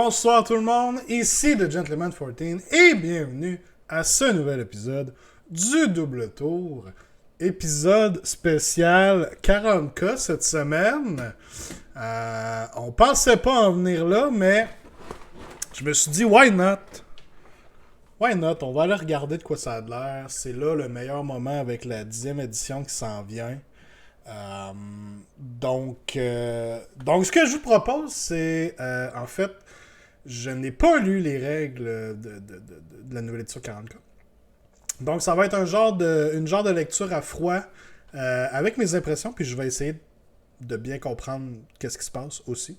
Bonsoir tout le monde, ici le Gentleman 14 et bienvenue à ce nouvel épisode du Double Tour. Épisode spécial 40K cette semaine. On pensait pas en venir là, mais je me suis dit, why not? Why not? On va aller regarder de quoi ça a l'air. C'est là le meilleur moment avec la 10e édition qui s'en vient. Donc, ce que je vous propose, c'est en fait, je n'ai pas lu les règles de la nouvelle édition 40K. Donc, ça va être une genre de lecture à froid avec mes impressions, puis je vais essayer de bien comprendre qu'est-ce qui se passe aussi.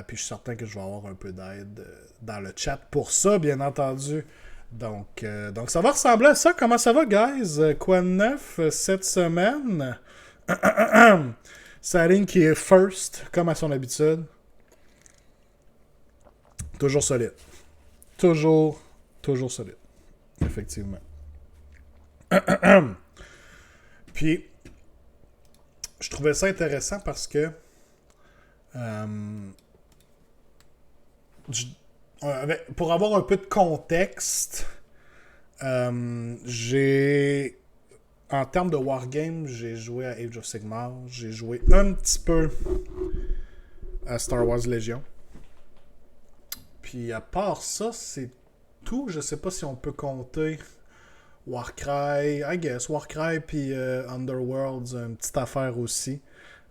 Puis je suis certain que je vais avoir un peu d'aide dans le chat pour ça, bien entendu. Donc, ça va ressembler à ça. Comment ça va, guys? Quoi de neuf cette semaine? Sa ligne qui est first, comme à son habitude. Toujours solide. Toujours solide. Effectivement. Puis, je trouvais ça intéressant parce que pour avoir un peu de contexte, j'ai... En termes de wargame, j'ai joué à Age of Sigmar, j'ai joué un petit peu à Star Wars Legion. Puis à part ça, c'est tout. Je sais pas si on peut compter Warcry, I guess. Warcry puis Underworld, une petite affaire aussi.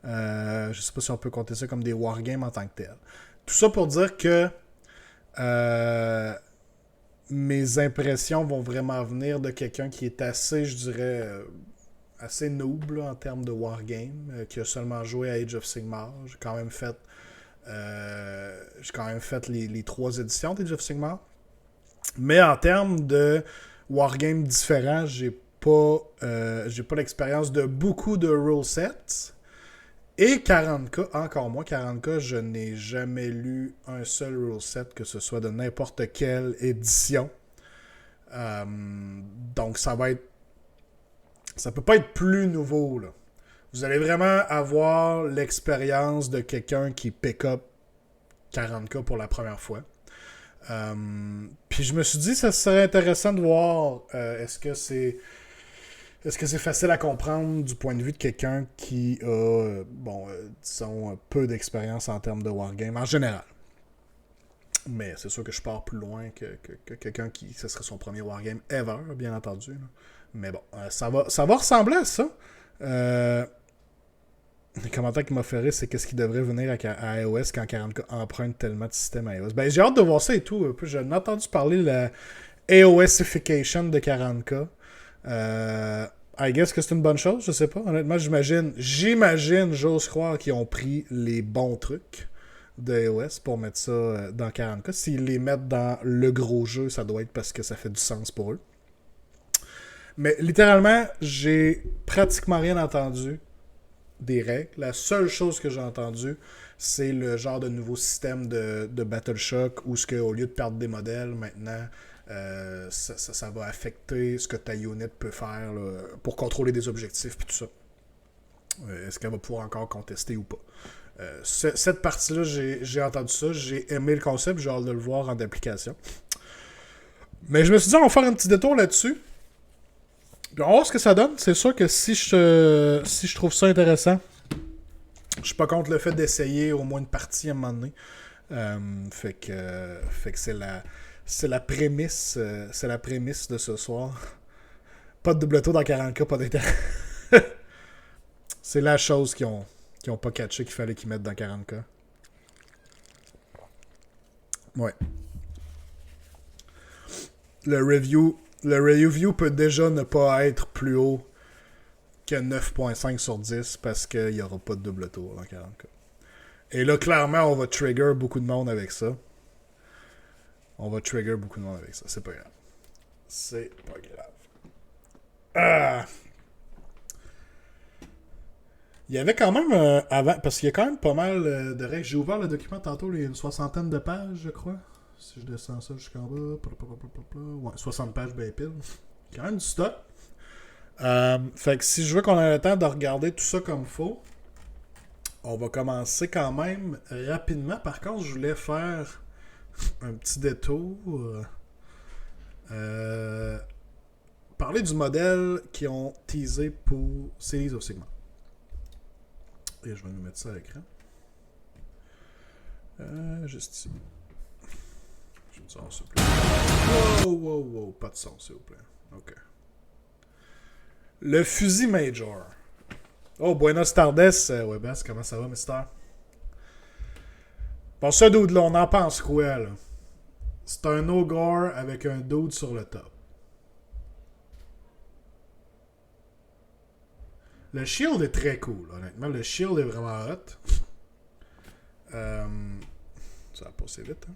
Je sais pas si on peut compter ça comme des wargames en tant que tel. Tout ça pour dire que mes impressions vont vraiment venir de quelqu'un qui est assez, je dirais, assez noob là, en termes de wargame, qui a seulement joué à Age of Sigmar. J'ai quand même fait les 3 éditions d'Age of Sigmar. Mais en termes de wargame différents, j'ai pas l'expérience de beaucoup de rule sets. Et 40K, encore moins, 40K, je n'ai jamais lu un seul rule set, que ce soit de n'importe quelle édition. Donc ça peut pas être plus nouveau, là. Vous allez vraiment avoir l'expérience de quelqu'un qui pick up 40K pour la première fois. Puis je me suis dit, ça serait intéressant de voir est-ce que c'est facile à comprendre du point de vue de quelqu'un qui a, disons, peu d'expérience en termes de wargame en général. Mais c'est sûr que je pars plus loin que quelqu'un qui, ce serait son premier wargame ever, bien entendu. Là. Mais bon, ça va ressembler à ça. Les commentaires qui m'ont fait rire, c'est qu'est-ce qui devrait venir à iOS quand 40K emprunte tellement de systèmes à iOS. Ben, j'ai hâte de voir ça et tout. J'ai entendu parler de la AOSification de 40K. I guess que c'est une bonne chose, je sais pas. Honnêtement, j'imagine, j'ose croire qu'ils ont pris les bons trucs de iOS pour mettre ça dans 40K. S'ils les mettent dans le gros jeu, ça doit être parce que ça fait du sens pour eux. Mais littéralement, j'ai pratiquement rien entendu des règles. La seule chose que j'ai entendue, c'est le genre de nouveau système de Battle Shock où au lieu de perdre des modèles, maintenant, ça va affecter ce que ta unit peut faire là, pour contrôler des objectifs et tout ça. Est-ce qu'elle va pouvoir encore contester ou pas? Cette partie-là, j'ai entendu ça, j'ai aimé le concept, j'ai hâte de le voir en application. Mais je me suis dit, on va faire un petit détour là-dessus. On va voir ce que ça donne. C'est sûr que si je trouve ça intéressant, je suis pas contre le fait d'essayer au moins une partie à un moment donné. Fait que c'est la prémisse de ce soir. Pas de double tour dans 40K, pas d'intérêt. C'est la chose qu'ils ont pas catché qu'il fallait qu'ils mettent dans 40K. Ouais. Le review peut déjà ne pas être plus haut que 9.5 sur 10 parce qu'il n'y aura pas de double tour dans 40K. Et là, clairement, on va trigger beaucoup de monde avec ça. C'est pas grave. Il y avait quand même avant, parce qu'il y a quand même pas mal de règles. J'ai ouvert le document tantôt, il y a une 60aine de pages, je crois. Si je descends ça jusqu'en bas. Ouais, 60 pages, ben pile. Quand même du stock. Fait que si je veux qu'on ait le temps de regarder tout ça comme faut, on va commencer quand même rapidement. Par contre, je voulais faire un petit détour. Parler du modèle qu'ils ont teasé pour Series of Sigma. Et je vais nous mettre ça à l'écran. Juste ici. Je me sors, s'il vous plaît. Wow, pas de son, s'il vous plaît. Ok. Le fusil Major. Oh, Buenos Tardes, Webas, comment ça va, mister? Bon, ce dude-là, on en pense quoi, là? C'est un ogre avec un dude sur le top. Le shield est très cool, honnêtement. Le shield est vraiment hot. Ça va passer vite, hein?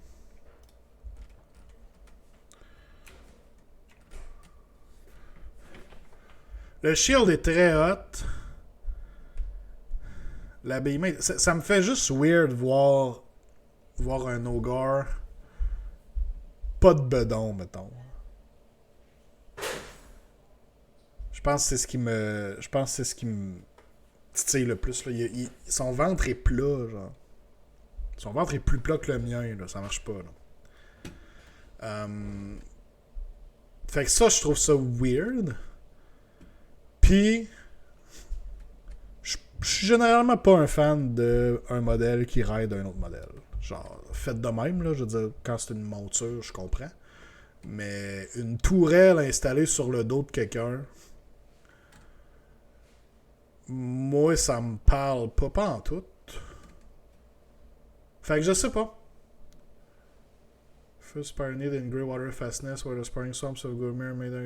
Le shield est très hot. L'habillement... Ça me fait juste weird voir un ogre pas de bedon, mettons. Je pense que c'est ce qui me... titille le plus, là. Son ventre est plat, genre. Son ventre est plus plat que le mien, là. Ça marche pas, là. Fait que ça, je trouve ça weird. Puis, je suis généralement pas un fan d'un modèle qui raide un autre modèle. Genre, fait de même, là, je veux dire, quand c'est une monture, je comprends. Mais une tourelle installée sur le dos de quelqu'un, moi, ça me parle pas en tout. Fait que je sais pas. First pioneered in grey water fastness where the sparring swamps of Gourmet made a...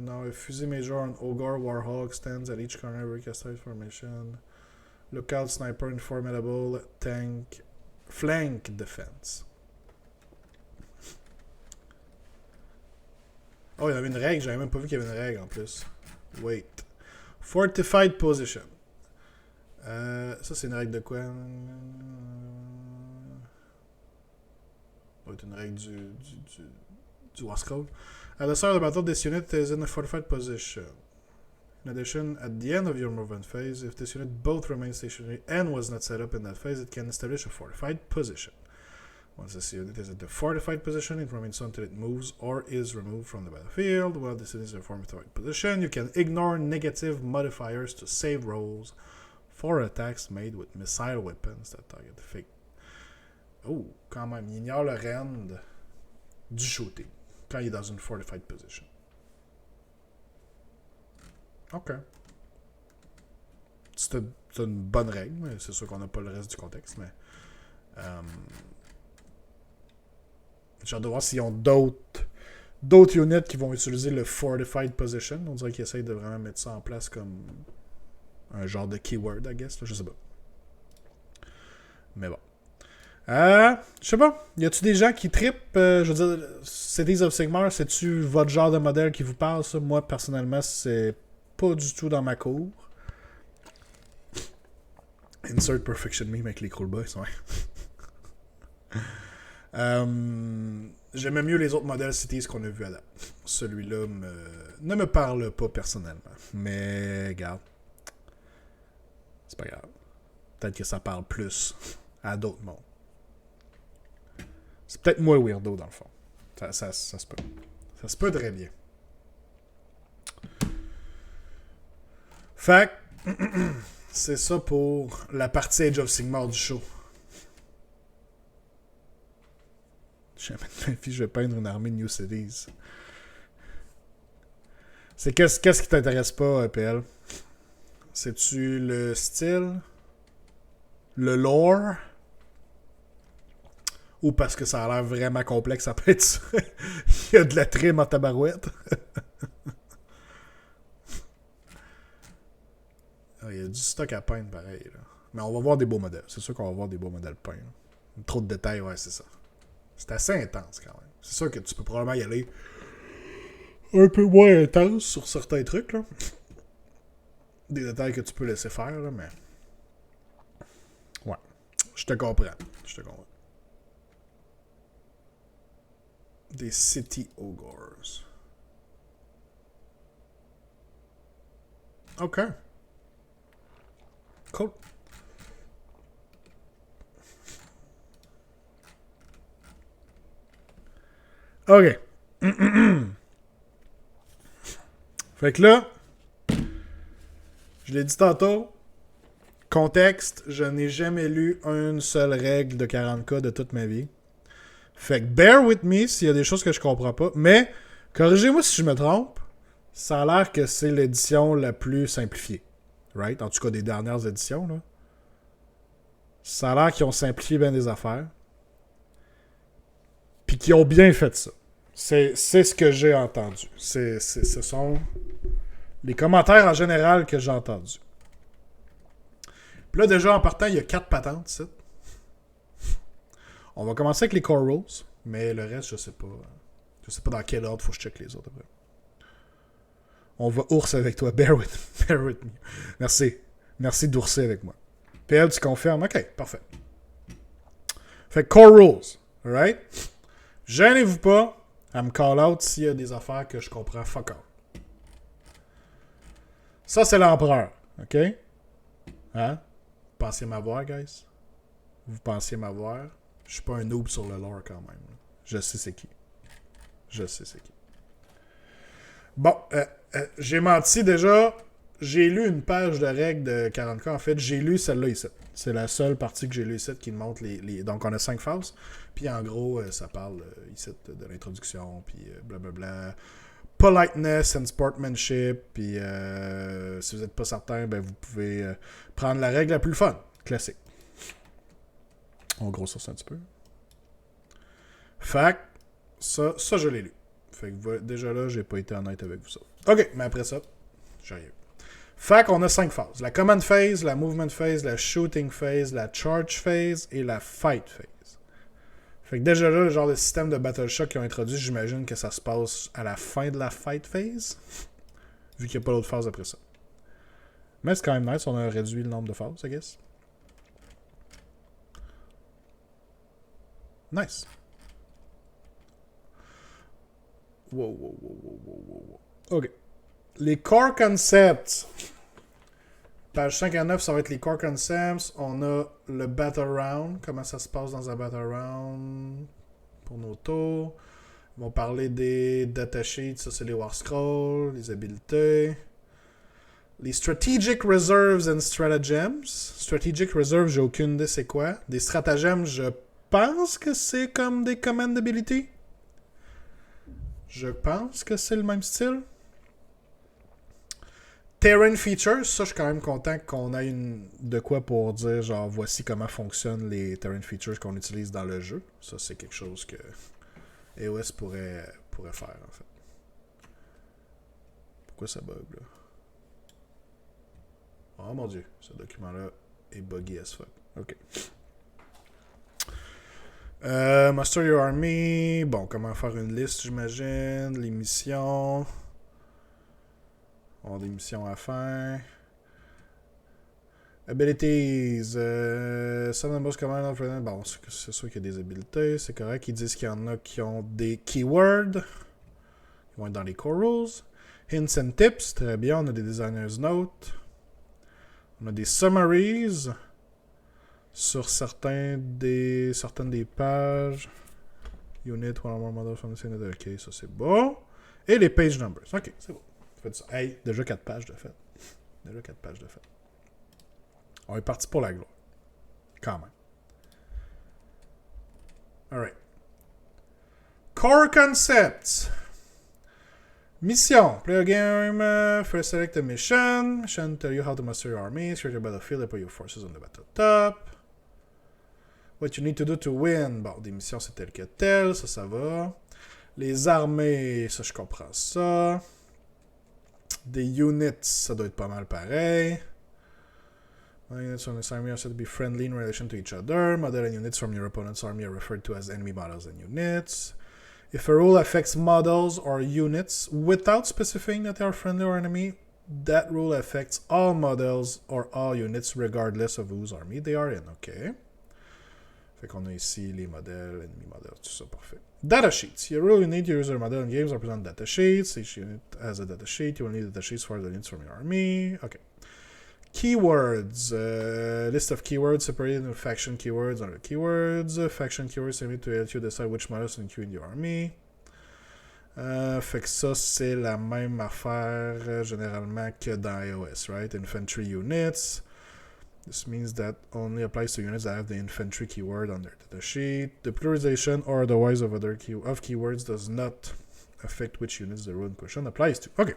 Now a fusée major on Ogre Warhawk stands at each corner of recasted formation. Lookout sniper and formidable tank flank defense. Oh, il y avait une règle, j'avais même pas vu qu'il y avait une règle en plus. Wait. Fortified position. Ça, c'est une règle de quoi? Ça va être une règle du Wascroll. At the start of the battle, this unit is in a fortified position. In addition, at the end of your movement phase, if this unit both remains stationary and was not set up in that phase, it can establish a fortified position. Once this unit is at the fortified position, it remains until it moves or is removed from the battlefield. While this unit is in a fortified position, you can ignore negative modifiers to save rolls for attacks made with missile weapons that target the fake. Oh, quand même, il ignore le rend du shooting quand il est dans une fortified position. Ok. C'est une bonne règle, mais c'est sûr qu'on n'a pas le reste du contexte, mais... j'ai hâte de voir s'ils ont d'autres units qui vont utiliser le Fortified Position. On dirait qu'ils essayent de vraiment mettre ça en place comme un genre de keyword, I guess. Là, je sais pas. Mais bon. Je sais pas. Y a-tu des gens qui trippent? Je veux dire, Cities of Sigmar, c'est-tu votre genre de modèle qui vous parle, ça? Moi, personnellement, c'est pas du tout dans ma cour. Insert Perfection Meme avec les Cruel Boys, ouais. J'aimais mieux les autres modèles Cities qu'on a vus à date. Celui-là ne me parle pas personnellement. Mais, regarde. C'est pas grave. Peut-être que ça parle plus à d'autres mondes. C'est peut-être moi le weirdo, dans le fond. Ça se peut. Ça se peut très bien. Fait que, c'est ça pour la partie Age of Sigmar du show. Jamais de ma vie, je vais peindre une armée de New Cities. C'est qu'est-ce qui t'intéresse pas, PL? C'est-tu le style? Le lore? Ou parce que ça a l'air vraiment complexe, ça peut être ça. Il y a de la trim en tabarouette. Il y a du stock à peindre pareil. Là. Mais on va voir des beaux modèles. C'est sûr qu'on va voir des beaux modèles peints. Là. Trop de détails, ouais, c'est ça. C'est assez intense quand même. C'est sûr que tu peux probablement y aller un peu moins intense sur certains trucs. Là. Des détails que tu peux laisser faire, là, mais... Ouais. Je te comprends. Des City Ogres. Ok. Cool. OK. Fait que là, je l'ai dit tantôt, contexte, je n'ai jamais lu une seule règle de 40K de toute ma vie. Fait que bear with me s'il y a des choses que je comprends pas. Mais, corrigez-moi si je me trompe, ça a l'air que c'est l'édition la plus simplifiée. Right? En tout cas, des dernières éditions, là. Ça a l'air qu'ils ont simplifié bien des affaires. Puis qu'ils ont bien fait ça. C'est ce que j'ai entendu. Ce sont les commentaires en général que j'ai entendus. Puis là, déjà, en partant, il y a 4 patentes, ici. On va commencer avec les core rules, mais le reste, je sais pas. Je sais pas dans quel ordre faut que je check les autres après. On va ours avec toi. Bear with me. Merci. Merci d'ourser avec moi. PL, tu confirmes? OK, parfait. Fait que core rules. Alright? Gênez-vous pas à me call out s'il y a des affaires que je comprends fuck all. Ça, c'est l'empereur. OK? Hein? Vous pensiez m'avoir, guys? Vous pensiez m'avoir? Je suis pas un noob sur le lore quand même. Je sais c'est qui. Bon, j'ai menti déjà. J'ai lu une page de règles de 40K. En fait, j'ai lu celle-là ici. C'est la seule partie que j'ai lu ici qui montre les... Donc, on a 5 phases. Puis, en gros, ça parle ici de l'introduction, puis blablabla. Politeness and sportsmanship. Puis, si vous n'êtes pas certain, ben, vous pouvez prendre la règle la plus fun. Classique. On grossisse ça un petit peu. Fait que, ça, je l'ai lu. Fait que, déjà là, j'ai pas été honnête avec vous ça. OK, mais après ça, j'arrive. Fait qu'on a 5 phases. La command phase, la movement phase, la shooting phase, la charge phase et la fight phase. Fait que déjà là, le genre de système de battle shock qu'ils ont introduit, j'imagine que ça se passe à la fin de la fight phase. Vu qu'il n'y a pas d'autre phase après ça. Mais c'est quand même nice, on a réduit le nombre de phases, I guess. Nice. Wow. OK. Les core concepts. Page 5 à 9, ça va être les core concepts. On a le battle round. Comment ça se passe dans un battle round pour nos tours. Ils vont parler des datasheets. Ça, c'est les war scrolls, les habiletés. Les strategic reserves and stratagems. Strategic reserves, j'ai aucune idée c'est quoi. Des stratagems, je pense que c'est comme des command ability. Je pense que c'est le même style. Terrain features, ça je suis quand même content qu'on ait de quoi pour dire genre voici comment fonctionnent les terrain features qu'on utilise dans le jeu. Ça c'est quelque chose que AOS pourrait faire en fait. Pourquoi ça bug là? Oh mon dieu, ce document là est buggy as fuck. Ok. Master Your Army. Bon, comment faire une liste, j'imagine. Les missions. On a des missions à faire. Abilities. Summon boss command. Bon, c'est sûr qu'il y a des habilités. C'est correct. Ils disent qu'il y en a qui ont des keywords. Ils vont être dans les core rules. Hints and tips. Très bien. On a des designer's notes. On a des summaries. Sur certaines des pages. Unit, one or more models from the same. Ok, ça c'est bon. Et les page numbers. Ok, c'est bon. Faites ça. Hey, déjà 4 pages de fait. On est parti pour la gloire. Quand même. Alright. Core concepts. Mission. Play a game. First select a mission. Mission tell you how to master your army. Secure your battlefield and put your forces on the battle top. What you need to do to win. Bon, des missions c'est tel que tel. Ça va. Les armées, ça je comprends ça. Des units, ça doit être pas mal pareil. Units from this army are said to be friendly in relation to each other. Model and units from your opponent's army are referred to as enemy models and units. If a rule affects models or units without specifying that they are friendly or enemy, that rule affects all models or all units regardless of whose army they are in. OK. Fait qu'on a ici les modèles, enemy models, tout ça, parfait. Datasheets. You really need your user model in games represent datasheets. Each unit has a datasheet. You will need datasheets for the units from your army. Okay. Keywords. List of keywords separated into faction keywords under keywords. Faction keywords aiming to help you decide which models to include in your army. Fait que ça, c'est la même affaire généralement que dans iOS, right? Infantry units. This means that only applies to units that have the infantry keyword on their data sheet. The pluralization or otherwise of other keywords does not affect which units the rule in question applies to. OK.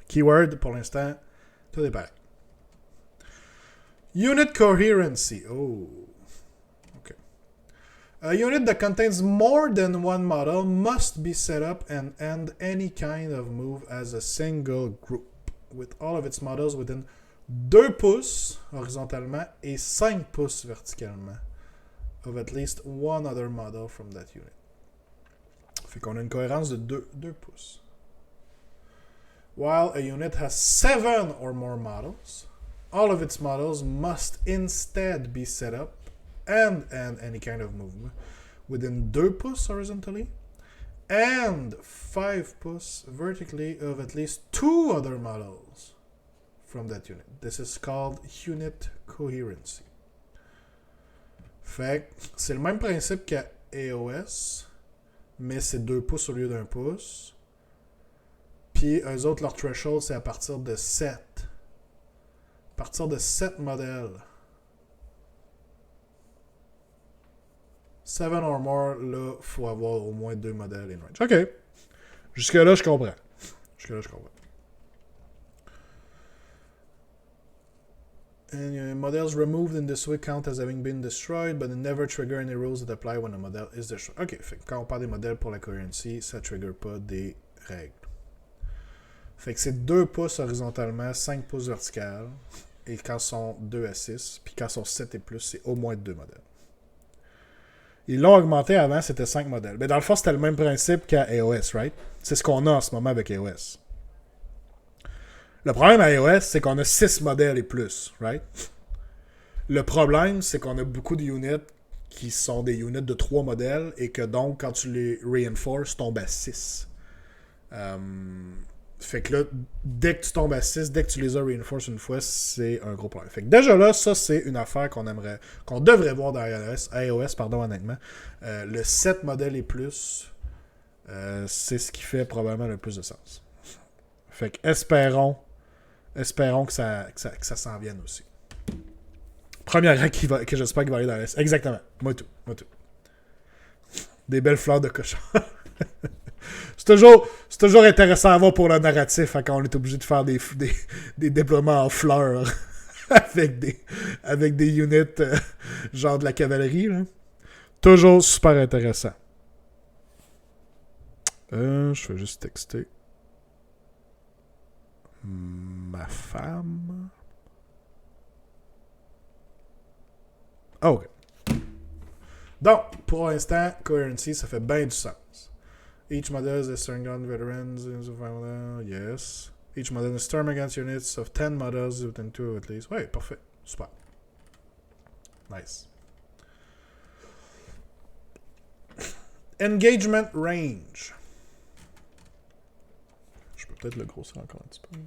Keyword, pour l'instant, tout est pareil. Unit coherency. Oh. OK. A unit that contains more than one model must be set up and end any kind of move as a single group, with all of its models within 2 pouces horizontalement et 5 pouces verticalement of at least one other model from that unit. Fait qu'on a une cohérence de 2 pouces. While a unit has 7 or more models, all of its models must instead be set up and any kind of movement within 2 pouces horizontally and 5 pouces vertically of at least 2 other models from that unit. This is called unit coherency. Fait que c'est le même principe qu'à AOS, mais c'est 2 pouces au lieu d'1 pouce. Puis eux autres, leur threshold, c'est à partir de 7. À partir de 7 modèles. 7 or more, là, il faut avoir au moins 2 modèles in range. OK. Jusque-là, je comprends. And models removed in this way count as having been destroyed, but they never trigger any rules that apply when a model is destroyed. OK, fait que quand on parle des modèles pour la coherency, ça ne trigger pas des règles. Fait que c'est 2 pouces horizontalement, 5 pouces vertical, et quand sont 2 à 6, puis quand sont 7 et plus, c'est au moins 2 modèles. Ils l'ont augmenté avant, c'était 5 modèles. Mais dans le fond, c'était le même principe qu'à iOS, right? C'est ce qu'on a en ce moment avec iOS. Le problème à iOS, c'est qu'on a 6 modèles et plus, right? Le problème, c'est qu'on a beaucoup de units qui sont des units de 3 modèles et que donc, quand tu les reinforces, tombent à 6. Fait que là, dès que tu tombes à 6, dès que tu les as reinforced une fois, c'est un gros problème. Fait que déjà là, ça, c'est une affaire qu'on devrait voir dans iOS, honnêtement. Le 7 modèles et plus, c'est ce qui fait probablement le plus de sens. Fait que espérons que ça s'en vienne aussi. Première règle que j'espère qu'il va aller dans l'Est. Exactement. Moi tout. Des belles fleurs de cochon. C'est toujours intéressant à voir pour le narratif hein, quand on est obligé de faire des déploiements en fleurs avec des units genre de la cavalerie. Là. Toujours super intéressant. Je vais juste texter ma femme. Oh, ok. Donc, pour l'instant, coherency, ça fait bien du sens. Each model is a turn gun veterans. Yes. Each model is turn against units of 10 models within 2 at least. Ouais, parfait. Super. Nice. Engagement range. Je peux peut-être le grossir encore un petit peu.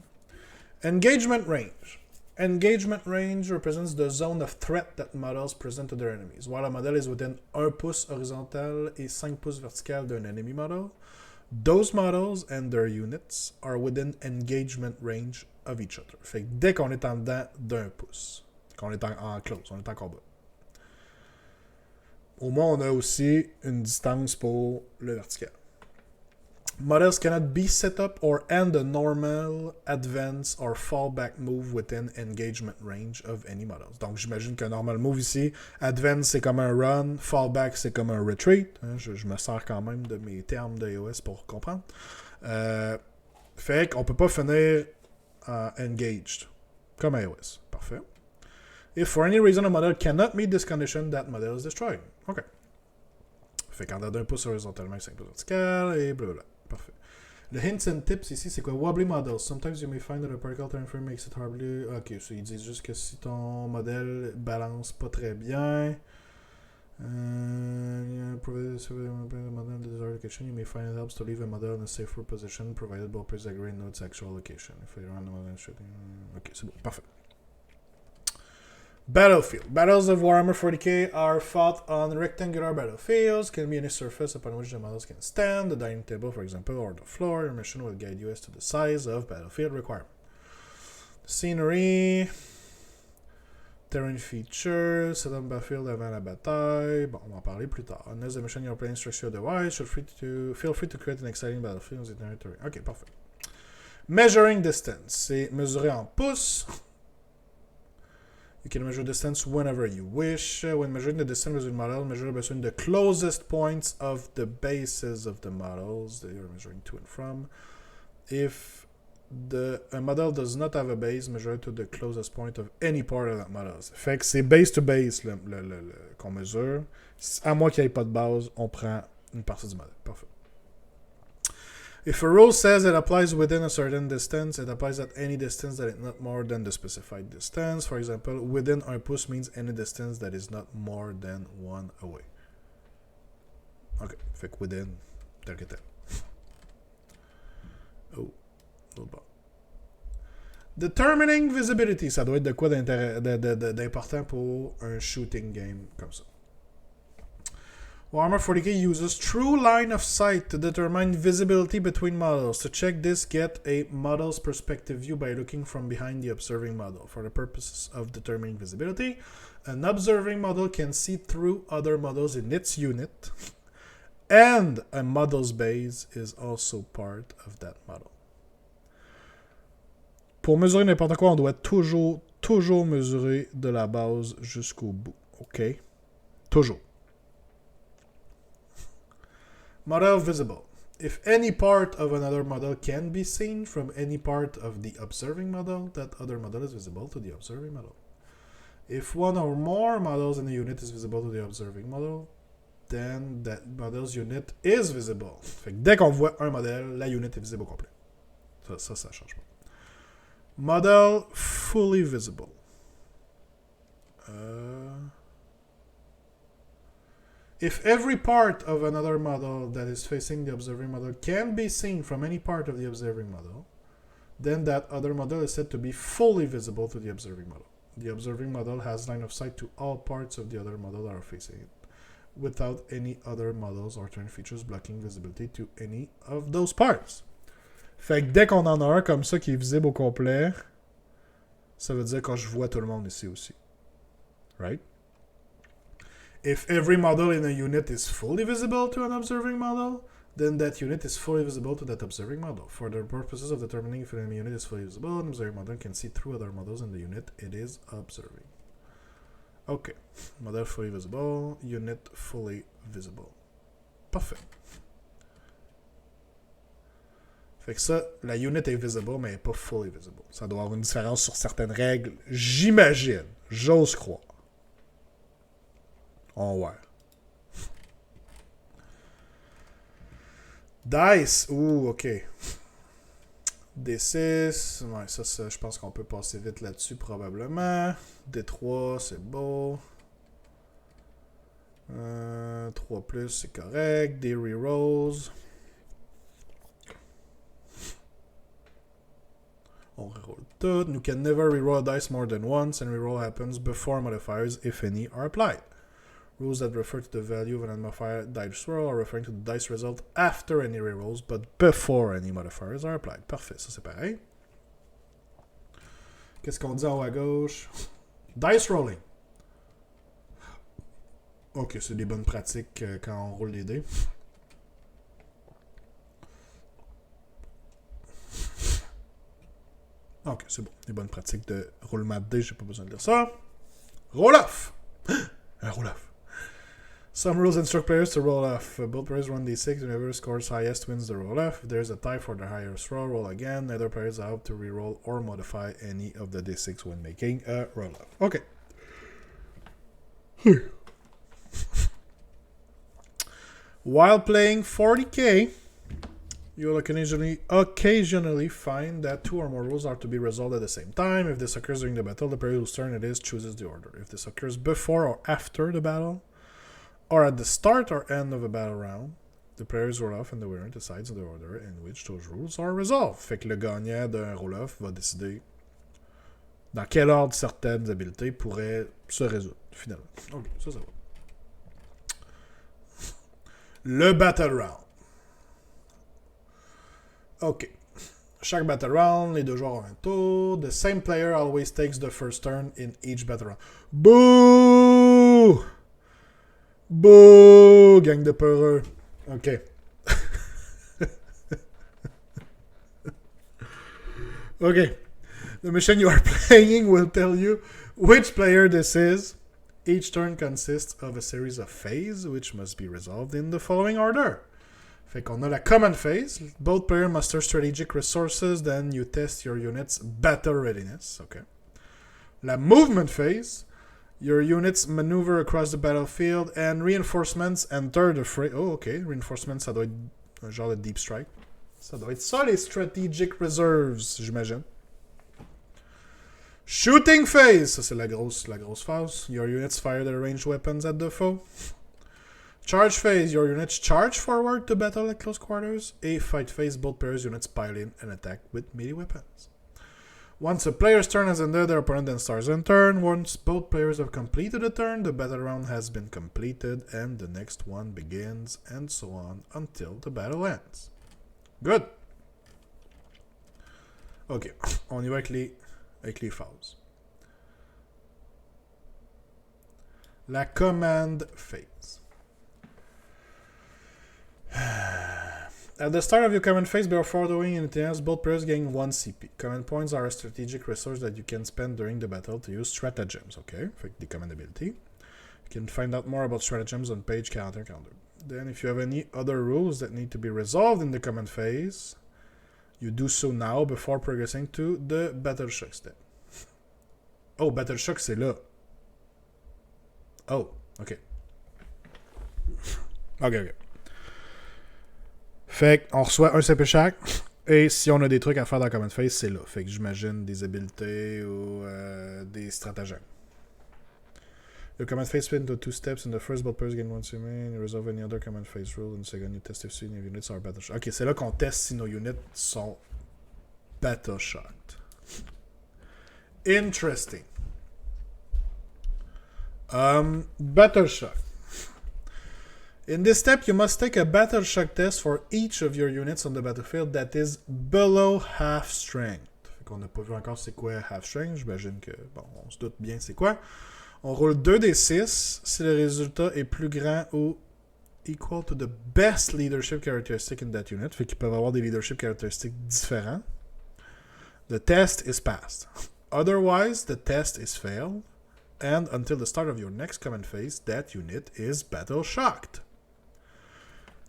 Engagement range. Engagement range represents the zone of threat that models present to their enemies. While a model is within 1 pouce horizontal et 5 pouces vertical d'un enemy model, those models and their units are within engagement range of each other. Fait que dès qu'on est en dedans d'1 pouce, qu'on est en close, on est en combat. Au moins, on a aussi une distance pour le vertical. Models cannot be set up or end a normal, advance or fallback move within engagement range of any models. Donc, j'imagine qu'un normal move ici, advance c'est comme un run, fallback c'est comme un retreat. Hein, je me sers quand même de mes termes de iOS pour comprendre. Fait qu'on peut pas finir engaged, comme iOS. Parfait. If for any reason a model cannot meet this condition, that model is destroyed. OK. Fait qu'en d'un pouce horizontalement, 5 pouces vertical et blablabla. Parfait. Le hints and tips ici, c'est quoi? Wobbly models. Sometimes you may find that a particle time frame makes it hardly... Ok, so ils disent juste que si ton modèle balance pas très bien, provided the model in the desired location, you may find it helps to leave a model in a safer position, provided both players agree on its actual location. If you run the model shooting... Ok, c'est bon. Parfait. Battlefield. Battles of Warhammer 40k are fought on rectangular battlefields, can be any surface upon which the models can stand, the dining table, for example, or the floor. Your mission will guide you as to the size of battlefield requirement. Scenery, terrain features, set up battlefield avant la bataille. Bon, on va en parler plus tard. Unless the mission you're playing structure otherwise, feel free to create an exciting battlefield in the territory. Ok, parfait. Measuring distance, c'est mesurer en pouces. You can measure distance whenever you wish. When measuring the distance between models, measure between the closest points of the bases of the models that you're measuring to and from. If a model does not have a base, measure to the closest point of any part of that model. Fait que c'est base to base qu'on mesure. À moins qu'il n'y ait pas de base, on prend une partie du modèle. Parfait. If a rule says it applies within a certain distance, it applies at any distance that is not more than the specified distance. For example, within un pouce means any distance that is not more than 1 away. Ok, fait que within, tel que tel. Oh, l'autre bord. Determining visibility, ça doit être de quoi d'important pour un shooting game comme ça. Warhammer 40k uses true line of sight to determine visibility between models. To check this, get a model's perspective view by looking from behind the observing model. For the purposes of determining visibility, an observing model can see through other models in its unit, and a model's base is also part of that model. Pour mesurer n'importe quoi, on doit toujours mesurer de la base jusqu'au bout. OK? Toujours. Model visible. If any part of another model can be seen from any part of the observing model, that other model is visible to the observing model. If one or more models in a unit is visible to the observing model, then that model's unit is visible. Fait que dès qu'on voit un modèle, la unit est visible au complet. Ça change pas. Model fully visible. If every part of another model that is facing the observing model can be seen from any part of the observing model, then that other model is said to be fully visible to the observing model. The observing model has line of sight to all parts of the other model that are facing it, without any other models or turn features blocking visibility to any of those parts. Fait que dès qu'on en a un comme ça qui est visible au complet, ça veut dire que je vois tout le monde ici aussi. Right? If every model in a unit is fully visible to an observing model, then that unit is fully visible to that observing model. For the purposes of determining if an enemy unit is fully visible, an observing model can see through other models in the unit it is observing. Ok. Model fully visible, unit fully visible. Parfait. Fait que ça, la unit est visible, mais elle n'est pas fully visible. Ça doit avoir une différence sur certaines règles, j'imagine. J'ose croire. On va voir. Dice. Ouh, ok. D6. Ouais, ça, je pense qu'on peut passer vite là-dessus, probablement. D3, c'est beau. 3+, c'est correct. Des rerolls. On reroll tout. You can never reroll a dice more than once, and reroll happens before modifiers, if any, are applied. Rules that refer to the value of an modifier dice roll are referring to the dice result after any rerolls, but before any modifiers are applied. Parfait, ça c'est pareil. Qu'est-ce qu'on dit en haut à gauche? Dice rolling. Ok, c'est des bonnes pratiques quand on roule les dés. Ok, c'est bon. Des bonnes pratiques de roulement de dés, j'ai pas besoin de dire ça. Roll-off! Un roll-off. Some rules instruct players to roll off. Both players run d6. Whoever scores highest wins the roll off. If there is a tie for the highest roll again. Neither players are allowed to reroll or modify any of the d6 when making a roll off. Okay. While playing 40k, you'll occasionally find that 2 or more rules are to be resolved at the same time. If this occurs during the battle, the player whose turn it is chooses the order. If this occurs before or after the battle, or at the start or end of a battle round, the players roll off and the winner decides the order in which those rules are resolved. Fait que le gagnant d'un roll-off va décider Dans quel ordre certaines habiletés pourraient se résoudre, finalement. Ok, ça va. Le Battle Round. Ok. Chaque Battle Round, les deux joueurs ont un tour. The same player always takes the first turn in each Battle Round. Bouh! Bouh! Gang de peureux. Ok. Ok. The machine you are playing will tell you which player this is. Each turn consists of a series of phases, which must be resolved in the following order. Fait qu'on a la common phase. Both players muster strategic resources, then you test your unit's battle readiness. Okay. La movement phase. Your units maneuver across the battlefield and reinforcements enter the fray. Oh, ok. Reinforcements, ça doit être un genre de deep strike. Ça doit être ça, les strategic reserves, j'imagine. Shooting phase. Ça, c'est la grosse phase. Your units fire their ranged weapons at the foe. Charge phase. Your units charge forward to battle at close quarters. A fight phase. Both players' units pile in and attack with melee weapons. Once a player's turn has ended, their opponent then starts a turn. Once both players have completed a turn, the battle round has been completed and the next one begins, and so on until the battle ends. Good. Ok, on y va avec les phases. La command phase. At the start of your command phase, before doing anything else, both players gain 1 CP. Command points are a strategic resource that you can spend during the battle to use stratagems. Okay, fait des command ability. You can find out more about stratagems on page counter. Then, if you have any other rules that need to be resolved in the command phase, you do so now before progressing to the Battle Shock step. Oh, Battle Shock, c'est là. Oh, ok. Ok. Fait qu'on reçoit un CP chaque, et si on a des trucs à faire dans la command phase, c'est là. Fait que j'imagine des habiletés ou des stratagèmes. The command phase split into 2 steps. In the first, both players gain 1 CP. You resolve any other command phase rule. In the second, you test if any of your units are battle shocked. Ok, c'est là qu'on teste si nos units sont battle shocked. Interesting. Battle shock. In this step, you must take a battle shock test for each of your units on the battlefield that is below half strength. Fait qu'on n'a pas vu encore c'est quoi half strength. J'imagine que, bon, on se doute bien c'est quoi. On roule 2d6 si le résultat est plus grand ou equal to the best leadership characteristic in that unit. Fait qu'ils peuvent avoir des leadership characteristics différents. The test is passed. Otherwise, the test is failed. And until the start of your next command phase, that unit is battle shocked.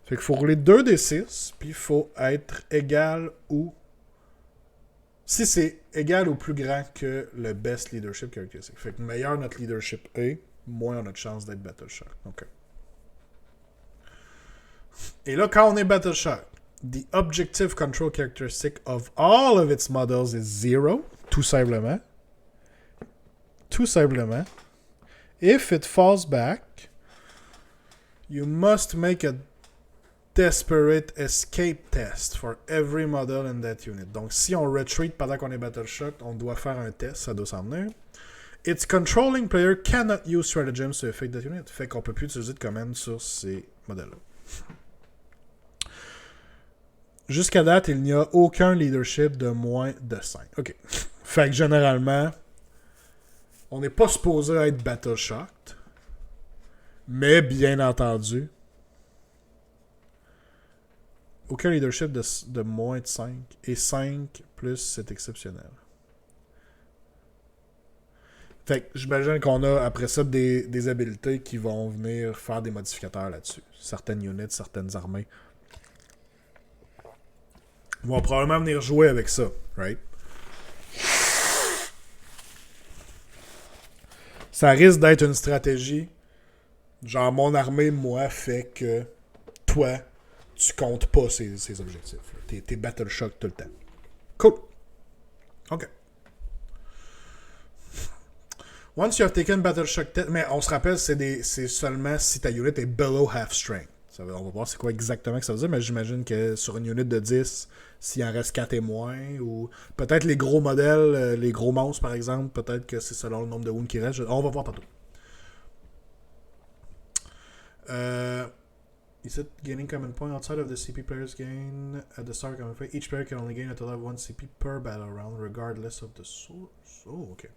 Fait qu'il faut rouler 2d6, puis il faut être égal ou... Si c'est égal ou plus grand que le best leadership characteristic. Fait que meilleur notre leadership est, moins on a de chance d'être battle shocked. OK. Et là, quand on est battle shocked, the objective control characteristic of all of its models is 0, tout simplement. Tout simplement. If it falls back, you must make a desperate escape test for every model in that unit. Donc, si on retreat pendant qu'on est battle shocked, on doit faire un test, ça doit s'en venir. Its controlling player cannot use stratagems to affect that unit. Fait qu'on peut plus utiliser de command sur ces modèles-là. Jusqu'à date, il n'y a aucun leadership de moins de 5. OK. Fait que généralement, on n'est pas supposé être battle shocked. Mais bien entendu, aucun leadership de moins de 5. Et 5 plus, c'est exceptionnel. Fait que j'imagine qu'on a après ça des habiletés qui vont venir faire des modificateurs là-dessus. Certaines units, certaines armées vont probablement venir jouer avec ça, right? Ça risque d'être une stratégie. Genre, mon armée, moi, fait que toi, tu comptes pas ces objectifs. T'es battle shock tout le temps. Cool. OK. Once you have taken battle shock test, mais on se rappelle, c'est seulement si ta unit est below half strength. On va voir c'est quoi exactement que ça veut dire, mais j'imagine que sur une unit de 10, s'il en reste 4 et moins, ou peut-être les gros modèles, les gros monstres par exemple, peut-être que c'est selon le nombre de wounds qui reste. On va voir tantôt. Is it gaining common point outside of the CP players gain at the start of common point? Each player can only gain a total of 1 CP per battle round, regardless of the source. Oh, okay.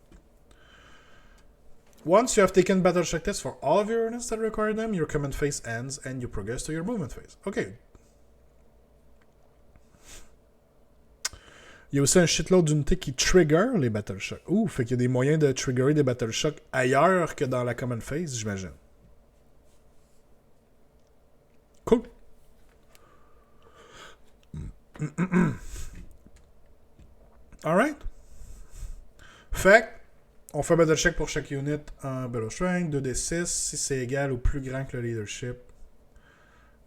Once you have taken battle shock tests for all of your units that require them, your command phase ends and you progress to your movement phase. Ok. Il y a aussi un shitload d'unités qui trigger les battle shock. Ouh, fait qu'il y a des moyens de triggerer des battle shock ailleurs que dans la command phase, j'imagine. Cool. Alright. Fait on fait un battle check pour chaque unit en battle strength, 2d6. Si c'est égal ou plus grand que le leadership,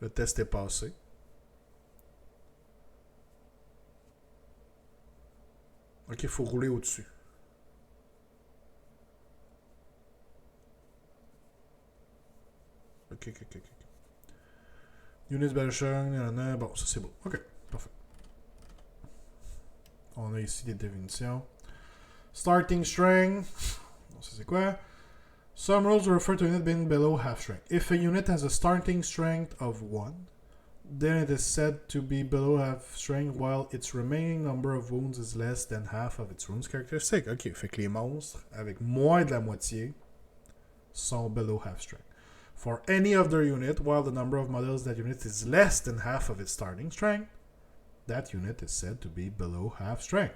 le test est passé. Ok, il faut rouler au-dessus. Ok. Unit battle strength, bon, ça c'est beau. Ok, parfait. On a ici des définitions. Starting strength. Ça c'est quoi? Some rules refer to a unit being below half strength. If a unit has a starting strength of 1, then it is said to be below half strength while its remaining number of wounds is less than half of its wounds characteristic. Ok, fait que les monstres avec moins de la moitié sont below half strength. For any other unit, while the number of models that unit is less than half of its starting strength, that unit is said to be below half strength.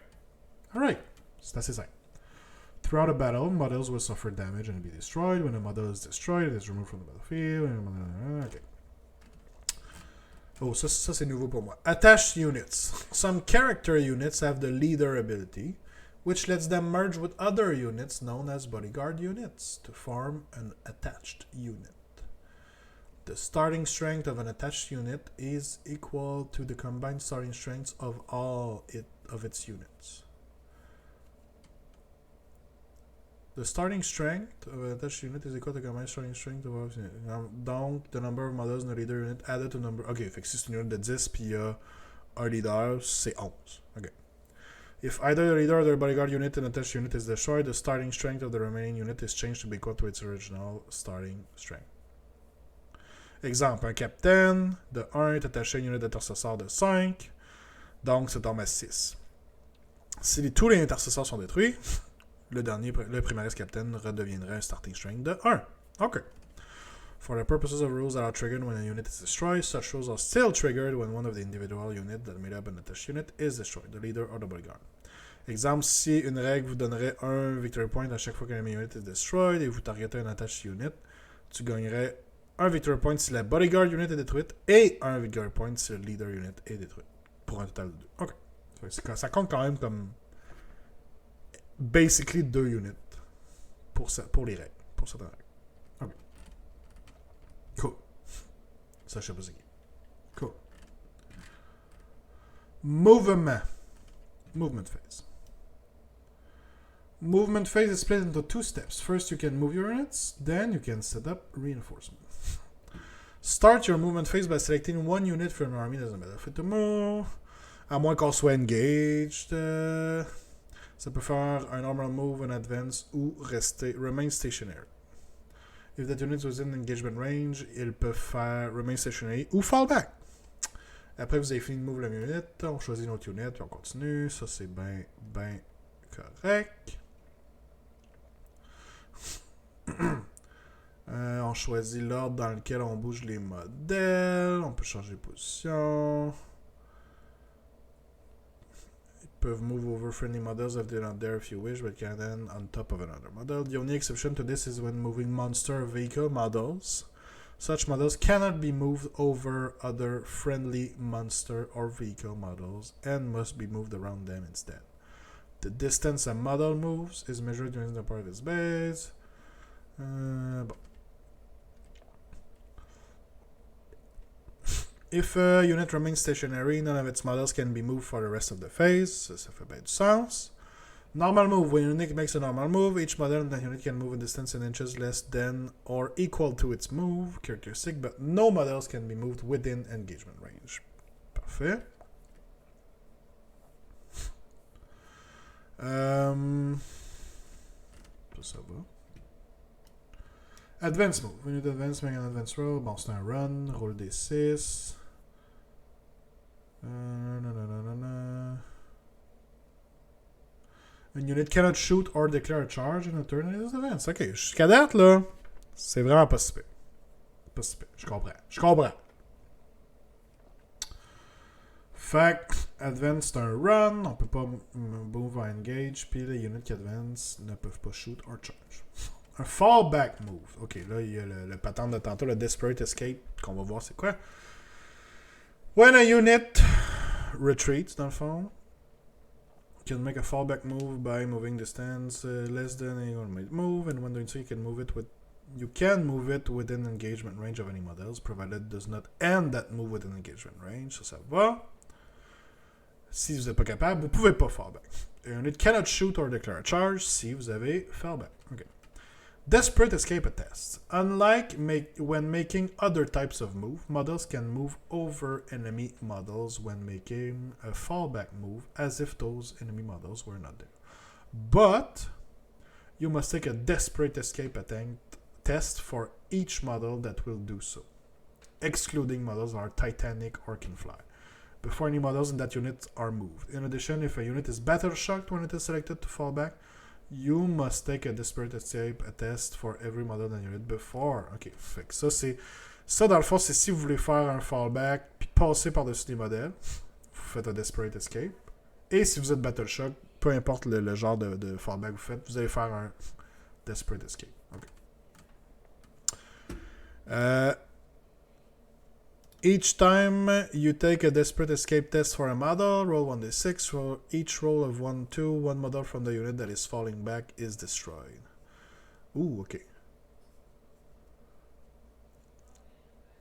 Alright, c'est assez simple. Throughout a battle, models will suffer damage and be destroyed. When a model is destroyed, it is removed from the battlefield. Okay. Oh, ça c'est nouveau pour moi. Attached units. Some character units have the leader ability, which lets them merge with other units known as bodyguard units to form an attached unit. The starting strength of an attached unit is equal to the combined starting strengths of all of its units. The starting strength of an attached unit is equal to the combined starting strength of all of its units. Donc, the number of models in the leader unit added to number... Ok, fait que si c'est une unit de 10 puis il y a un leader, c'est 11. Ok. If either the leader or the bodyguard unit in an attached unit is destroyed, the starting strength of the remaining unit is changed to be equal to its original starting strength. Exemple, un capitaine de 1 est attaché à une unité d'intercesseur de 5, donc ça tombe à 6. Si tous les intercesseurs sont détruits, le primaris captain redeviendrait un starting strength de 1. Ok. For the purposes of rules that are triggered when a unit is destroyed, such rules are still triggered when one of the individual units that made up an attached unit is destroyed, the leader or the bodyguard. Exemple, si une règle vous donnerait un victory point à chaque fois qu'un unit est destroyed et vous targetez un attached unit, tu gagnerais un victory point si la bodyguard unit est détruite et un victory point si le leader unit est détruit. Pour un total de 2. Ok. Ça compte quand même comme basically 2 units pour les règles. Pour certaines règles. Ok. Cool. Ça, je sais pas c'est qui. Cool. Movement phase. Movement phase is split into 2 steps. First, you can move your units, then you can set up reinforcement. Start your movement phase by selecting one unit from your army that doesn't matter fit to move. À moins qu'on soit engaged. Ça peut faire un normal move, un advance ou remain stationary. If that unit is within engagement range, ils peuvent faire remain stationary ou fall back. Après, vous avez fini de move la unit, on choisit notre unit, puis on continue. Ça, c'est bien correct. On choisit l'ordre dans lequel on bouge les modèles. On peut changer de position. Ils peuvent move over friendly models if they're not there if you wish, but can then on top of another model. The only exception to this is when moving monster vehicle models. Such models cannot be moved over other friendly monster or vehicle models and must be moved around them instead. The distance a model moves is measured during the part of its base. Bon. If a unit remains stationary, none of its models can be moved for the rest of the phase. Ça fait bien du sens. Normal move. When a unit makes a normal move, each model in that unit can move a distance in inches less than or equal to its move characteristic, but no models can be moved within engagement range. Parfait. Ça va. Advance move. When you advance, make an advance roll. Bon, c'est un run. Roll des 6. Une unit cannot shoot or declare a charge in a turn in its advance. Ok, jusqu'à date, là, c'est vraiment pas si pire. Pas si pire. Je comprends. Fait advance, c'est un run. On peut pas move or engage. Puis les units qui advance ne peuvent pas shoot or charge. Un fallback move. Ok, là, il y a le pattern de tantôt, le Desperate Escape, qu'on va voir c'est quoi. When a unit retreats, dans le fond, you can make a fallback move by moving distance less than any move, and when doing so, you can move it within engagement range of any models, provided it does not end that move within engagement range. Ça va. Si vous n'êtes pas capable, vous ne pouvez pas fallback. A unit cannot shoot or declare a charge si vous avez fallback. Okay. Desperate escape attests. Unlike when making other types of move, models can move over enemy models when making a fallback move as if those enemy models were not there. But you must take a desperate escape test for each model that will do so, excluding models that are titanic or can fly, before any models in that unit are moved. In addition, if a unit is battle shocked when it is selected to fall back, you must take a desperate escape test for every model in the unit before. Ok, fait que ça, c'est... Ça, dans le fond, c'est si vous voulez faire un fallback puis passer par-dessus les modèles, vous faites un desperate escape. Et si vous êtes battle shock, peu importe le genre de fallback que vous faites, vous allez faire un desperate escape. Ok. Each time you take a desperate escape test for a model, roll 1d6. For each roll of 1-2, one model from the unit that is falling back is destroyed. Ooh, okay.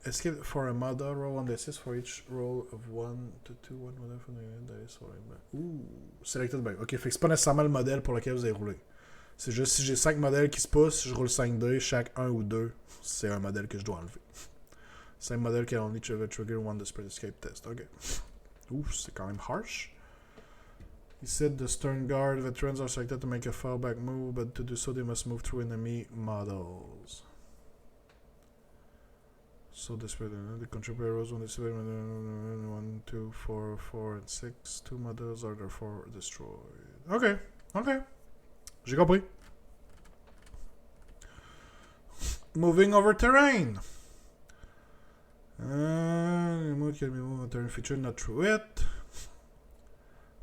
Escape for a model, roll 1d6. For each roll of 1-2, one model from the unit that is falling back. Ooh, selected by. Ok, fait que c'est pas nécessairement le modèle pour lequel vous avez roulé. C'est juste si j'ai 5 modèles qui se poussent, je roule 5 dés, chaque 1 ou 2, c'est un modèle que je dois enlever. Same model can only trigger one desperate escape test. Ok. Ouf, c'est quand même harsh. He said the stern guard veterans are selected to make a fallback move, but to do so they must move through enemy models. So desperate, the contributor rolls 1, 2, 4, 4, and 6. 2 models are therefore destroyed. Ok. J'ai compris. Moving over terrain. Move can be moved on turn feature, not through it.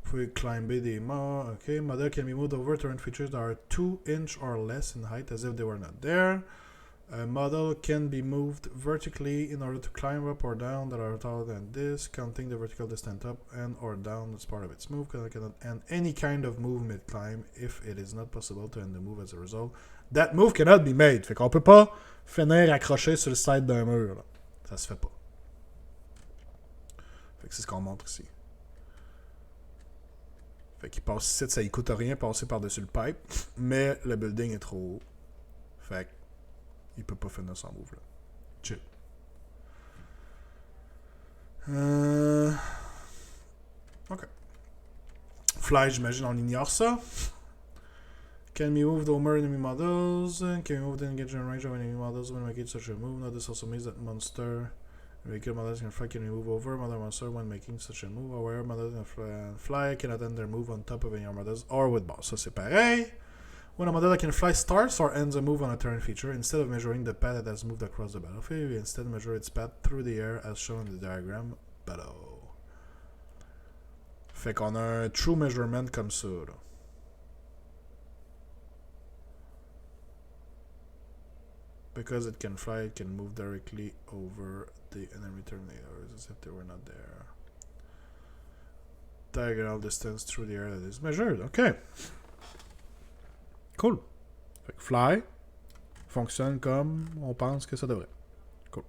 Vous pouvez climber des morts. Okay, model can be moved over turn features that are 2 inches or less in height as if they were not there. A model can be moved vertically in order to climb up or down that are taller than this, counting the vertical distance up and or down as part of its move. Cannot end any kind of move mid-climb if it is not possible to end the move as a result. That move cannot be made. Fait qu'on peut pas finir accroché sur le side d'un mur. Là. Ça se fait pas. Fait que c'est ce qu'on montre ici. Fait qu'il passe ici, ça lui coûte rien passer par-dessus le pipe, mais le building est trop haut. Fait qu'il peut pas finir son move là. Chill. Ok. Fly, j'imagine, on ignore ça. Can be moved over enemy models. Can be moved in engagement range of enemy models when making such a move. Now this also means that monster vehicle models can fly can be moved over another monster when making such a move. However, models can fly cannot end their move on top of any other models or with boss. Ça c'est pareil. When a model that can fly starts or ends a move on a turn feature, instead of measuring the path that has moved across the battlefield, we instead measure its path through the air as shown in the diagram below. Fait qu'on a un true measurement comme ça là. Because it can fly, it can move directly over the enemy tornadoes as if they were not there. Diagonal distance through the air that is measured. Ok. Cool. Fait que fly fonctionne comme on pense que ça devrait. Cool.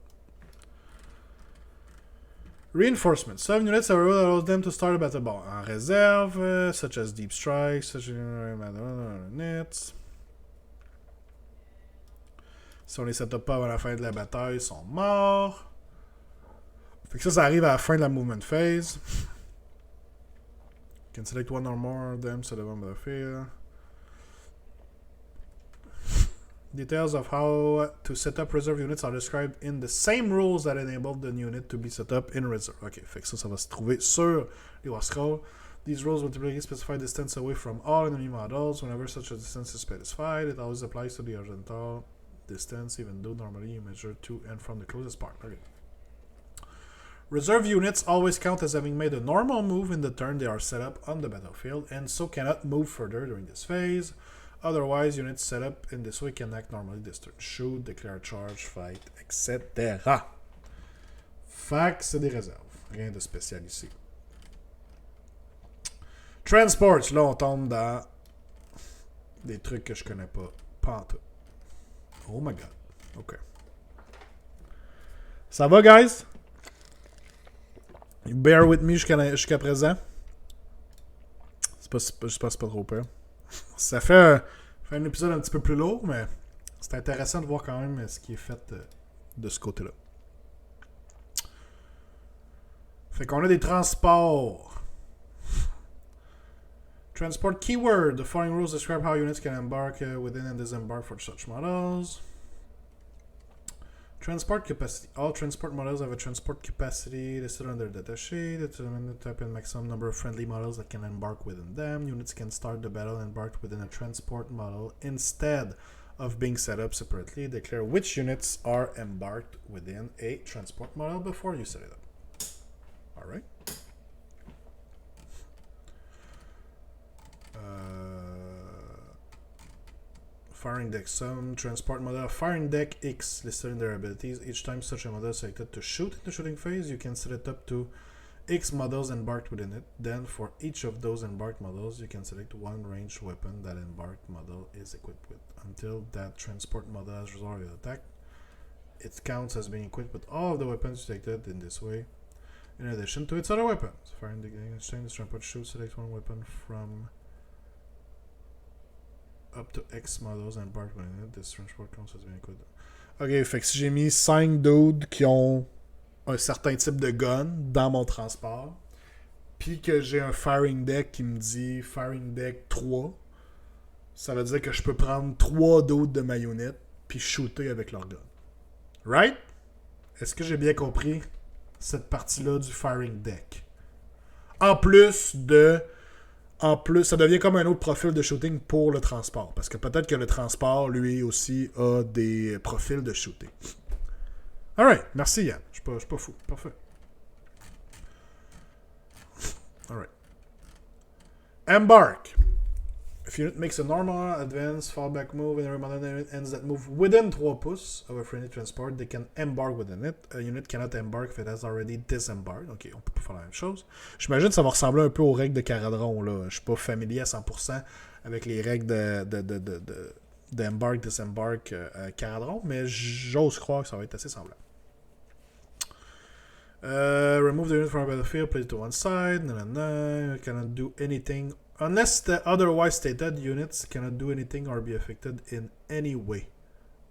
Reinforcement. Some units are allows them to start a battle. Bon, en réserve, such as deep strikes, such as units. Si on les set up pas avant la fin de la bataille, ils sont morts. Fait que ça arrive à la fin de la movement phase. You can select one or more of them, set them on the field. Details of how to set up reserve units are described in the same rules that enable the unit to be set up in reserve. Ok, fait que ça va se trouver sur les war scrolls. These rules will typically specify distance away from all enemy models. Whenever such a distance is specified, it always applies to the horizontal distance, even though normally you measure to and from the closest part. Okay. Reserve units always count as having made a normal move in the turn they are set up on the battlefield, and so cannot move further during this phase. Otherwise, units set up in this way can act normally this turn. Shoot, declare charge, fight, etc. Fait que c'est des réserves. Rien de spécial ici. Transports, là on tombe dans des trucs que je connais pas. Pas en tout. Oh my god. Ok. Ça va, guys? You bear with me jusqu'à présent. Je passe pas trop peur. Ça fait un épisode un petit peu plus lourd, mais c'est intéressant de voir quand même ce qui est fait de ce côté-là. Fait qu'on a des transports. Transport keyword. The following rules describe how units can embark within and disembark for such models. Transport capacity. All transport models have a transport capacity listed under the datasheet. Determine the type and maximum number of friendly models that can embark within them. Units can start the battle embarked within a transport model instead of being set up separately. Declare which units are embarked within a transport model before you set it up. Alright. Firing deck. Some transport model firing deck X listed in their abilities. Each time such a model is selected to shoot in the shooting phase, you can set it up to X models embarked within it. Then for each of those embarked models, you can select one ranged weapon that embarked model is equipped with. Until that transport model has resolved the attack, it counts as being equipped with all of the weapons selected in this way, in addition to its other weapons. Firing deck exchange, this transport shoot, select one weapon from up to X models embarked within it. This transport counts as being equipped. Ok, fait que si j'ai mis 5 dudes qui ont un certain type de gun dans mon transport, puis que j'ai un firing deck qui me dit firing deck 3, ça veut dire que je peux prendre 3 dudes de ma unit puis shooter avec leur gun. Right? Est-ce que j'ai bien compris cette partie-là du firing deck? En plus, ça devient comme un autre profil de shooting pour le transport. Parce que peut-être que le transport, lui aussi, a des profils de shooting. Alright, merci Yann. Je suis pas fou. Parfait. Alright. Embark. If unit makes a normal advance fallback move and every model ends that move within 3 pouces of a friendly transport, they can embark within it. A unit cannot embark if it has already disembarked. Ok, on peut pas faire la même chose. J'imagine que ça va ressembler un peu aux règles de Caradron, là. Je suis pas familier à 100% avec les règles d'embark, disembark Caradron, mais j'ose croire que ça va être assez semblant. Remove the unit from the battlefield, place it to one side. Cannot do anything. Unless otherwise stated, units cannot do anything or be affected in any way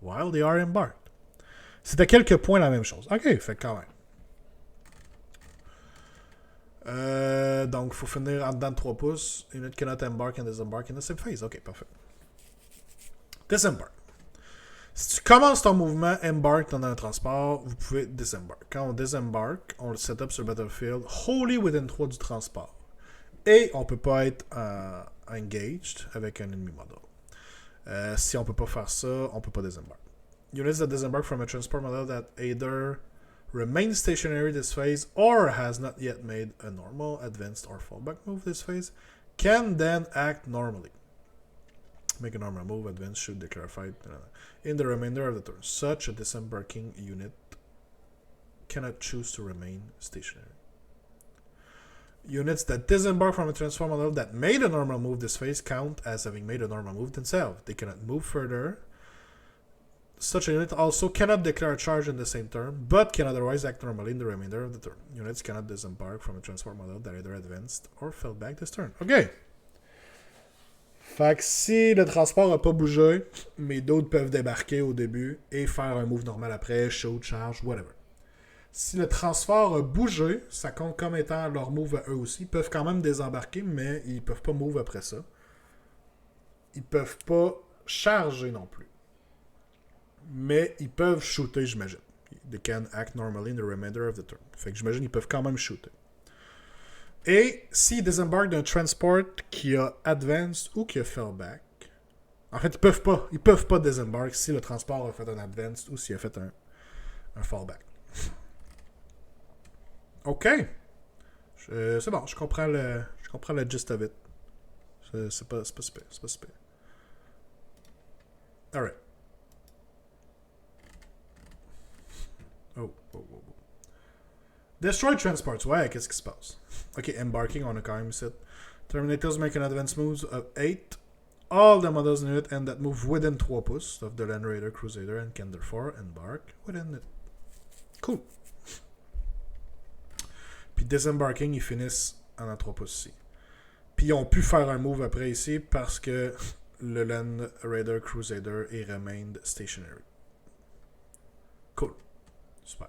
while they are embarked. C'est à quelques points la même chose. Ok, fait quand même. Donc, il faut finir en dedans de 3 pouces. Unit cannot embark and disembark in the same phase. Ok, parfait. Disembark. Si tu commences ton mouvement embark dans un transport, vous pouvez disembark. Quand on disembark, on le set up sur le battlefield wholly within 3 du transport. Et on peut pas être engaged avec un ennemi model. Si on peut pas faire ça, on peut pas disembark. Units that disembark from a transport model that either remains stationary this phase or has not yet made a normal, advanced, or fallback move this phase can then act normally. Make a normal move, advance, shoot, declare fight in the remainder of the turn. Such a disembarking unit cannot choose to remain stationary. Units that disembark from a transform model that made a normal move this phase count as having made a normal move themselves. They cannot move further Such a unit also cannot declare a charge in the same turn, but can otherwise act normally in the remainder of the turn. Units cannot disembark from a transport model that either advanced or fell back this turn. OK. Fait que si le transport n'a pas bougé, mes d'autres peuvent débarquer au début et faire un move normal après, shoot, charge, whatever. Si le transport a bougé, ça compte comme étant leur move à eux aussi. Ils peuvent quand même désembarquer, mais ils peuvent pas move après ça. Ils peuvent pas charger non plus. Mais ils peuvent shooter, j'imagine. They can act normally in the remainder of the turn. Fait que j'imagine qu'ils peuvent quand même shooter. Et s'ils désembarquent d'un transport qui a advanced ou qui a fell back, en fait, ils peuvent pas désembarquer si le transport a fait un advanced ou s'il a fait un fallback. OK. C'est bon, je comprends le gist of it. C'est pas super. C'est pas super. Alright. Oh. Destroy transports. Ouais, qu'est-ce qui se passe? OK, embarking, on a quand même ici. Terminators make an advance moves of 8. All the models in the unit and that move within 3 pouces of the Land Raider Crusader and can therefore embark within it. Cool. Puis disembarking, ils finissent en 3 pouces ici. Puis ils ont pu faire un move après ici parce que le Land Raider Crusader est remained stationary. Cool. Super.